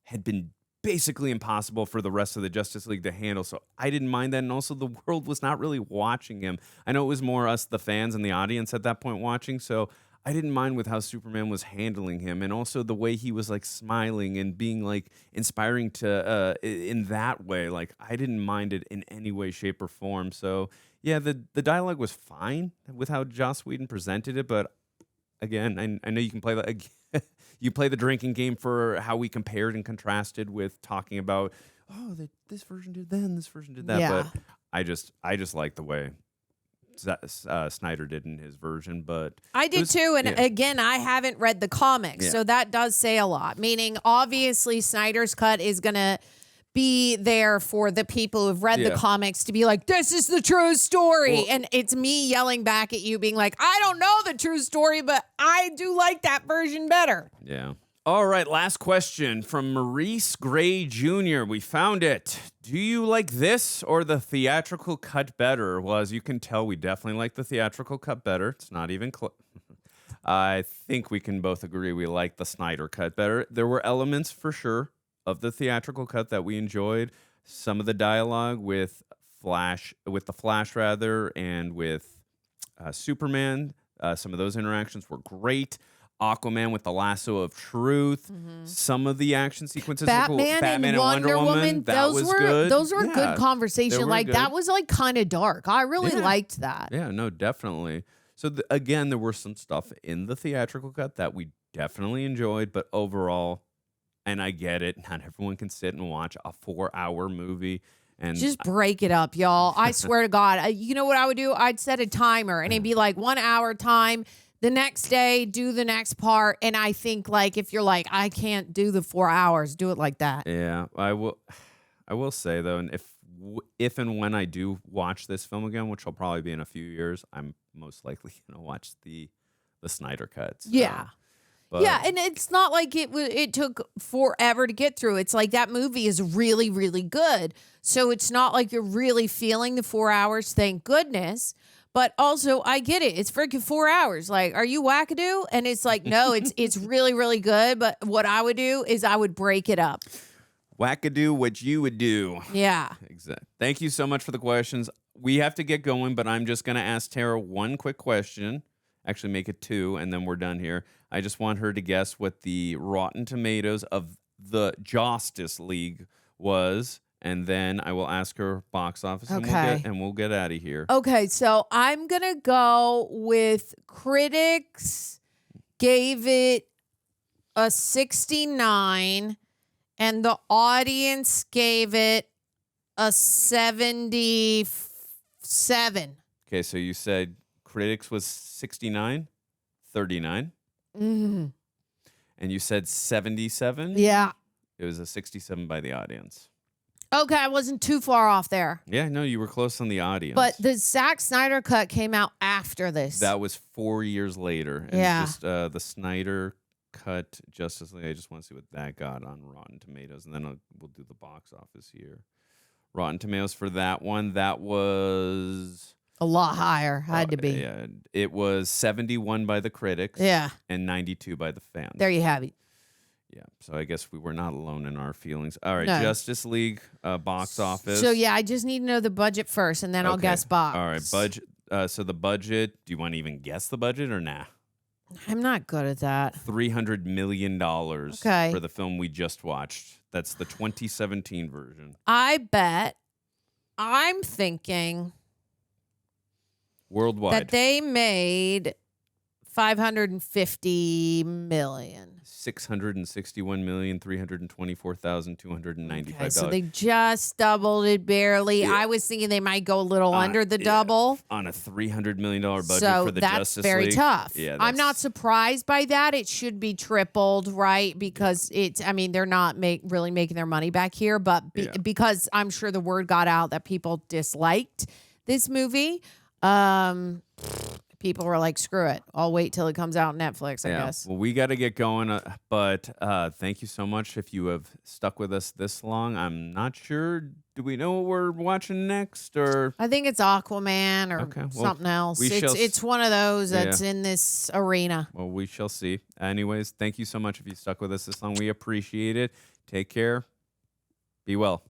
had been basically impossible for the rest of the Justice League to handle, so I didn't mind that, and also the world was not really watching him. I know it was more us, the fans and the audience at that point watching, so I didn't mind with how Superman was handling him, and also the way he was like smiling and being like inspiring to in that way. Like I didn't mind it in any way, shape, or form. So yeah, the dialogue was fine with how Joss Whedon presented it, but again, I know you can play that. You play the drinking game for how we compared and contrasted with talking about, oh, this version did that and this version did that. Yeah. But I just like the way Snyder did in his version, but I did too. And again, I haven't read the comics, so that does say a lot. Meaning, obviously, Snyder's cut is going to be there for the people who've read the comics to be like, this is the true story. Well, and it's me yelling back at you being like, I don't know the true story, but I do like that version better. Yeah. All right, last question from Maurice Gray Jr. We found it. Do you like this or the theatrical cut better? Well, as you can tell, we definitely like the theatrical cut better. It's not even close. I think we can both agree we like the Snyder cut better. There were elements for sure of the theatrical cut that we enjoyed. Some of the dialogue with the Flash rather, and with Superman. Some of those interactions were great. Aquaman with the lasso of truth. Some of the action sequences were cool. Batman and Wonder Woman, that was good. Those were good conversation. Like good. That was like kind of dark. I really liked that. Yeah, no, definitely. So again, there were some stuff in the theatrical cut that we definitely enjoyed, but overall, and I get it, not everyone can sit and watch a 4-hour movie. And just break it up, y'all. I swear to God. You know what I would do? I'd set a timer, and it'd be like 1 hour time. The next day, do the next part. And I think, like, if you're like, I can't do the 4 hours, do it like that. Yeah, I will say, though, and if and when I do watch this film again, which will probably be in a few years, I'm most likely going to watch the Snyder cuts. Yeah. Yeah, and it's not like it took forever to get through. It's like that movie is really, really good. So it's not like you're really feeling the 4 hours, thank goodness. But also, I get it. It's freaking 4 hours. Like, are you wackadoo? And it's like, no, it's really, really good. But what I would do is I would break it up. Wackadoo, what you would do. Yeah. Exactly. Thank you so much for the questions. We have to get going, but I'm just going to ask Tara one quick question. Actually, make it 2, and then we're done here. I just want her to guess what the Rotten Tomatoes of the Justice League was, and then I will ask her box office, Okay. and we'll get out of here. Okay, so I'm going to go with critics gave it a 69 and the audience gave it a 77. Okay, so you said critics was 69, 39, Mm-hmm. and you said 77? Yeah. It was a 67 by the audience. Okay, I wasn't too far off there. Yeah, no, you were close on the audience. But the Zack Snyder cut came out after this. That was 4 years later. And Yeah. just the Snyder cut Justice League. I just want to see what that got on Rotten Tomatoes, and then we'll do the box office here. Rotten Tomatoes for that one, that was a lot higher. Had to be. Yeah, it was 71 by the critics. Yeah. And 92 by the fans. There you have it. Yeah, so I guess we were not alone in our feelings. All right, No. Justice League box office. So yeah, I just need to know the budget first, and then I'll Okay. guess box. All right, budget. So the budget. Do you want to even guess the budget or nah? I'm not good at that. $300 million Okay. for the film we just watched. That's the 2017 version. I'm thinking Worldwide. that they made $550 million. $661,324,295. Okay, so they just doubled it barely. Yeah. I was thinking they might go a little under the double. On a $300 million budget So for the that's Justice very League. tough. Yeah, I'm not surprised by that. It should be tripled, right? Because they're not really making their money back here, but because I'm sure the word got out that people disliked this movie, people were like, screw it. I'll wait till it comes out on Netflix, I guess. Well, we got to get going, but thank you so much if you have stuck with us this long. I'm not sure. Do we know what we're watching next? Or I think it's Aquaman or something else. It's one of those that's in this arena. Well, we shall see. Anyways, thank you so much if you stuck with us this long. We appreciate it. Take care. Be well.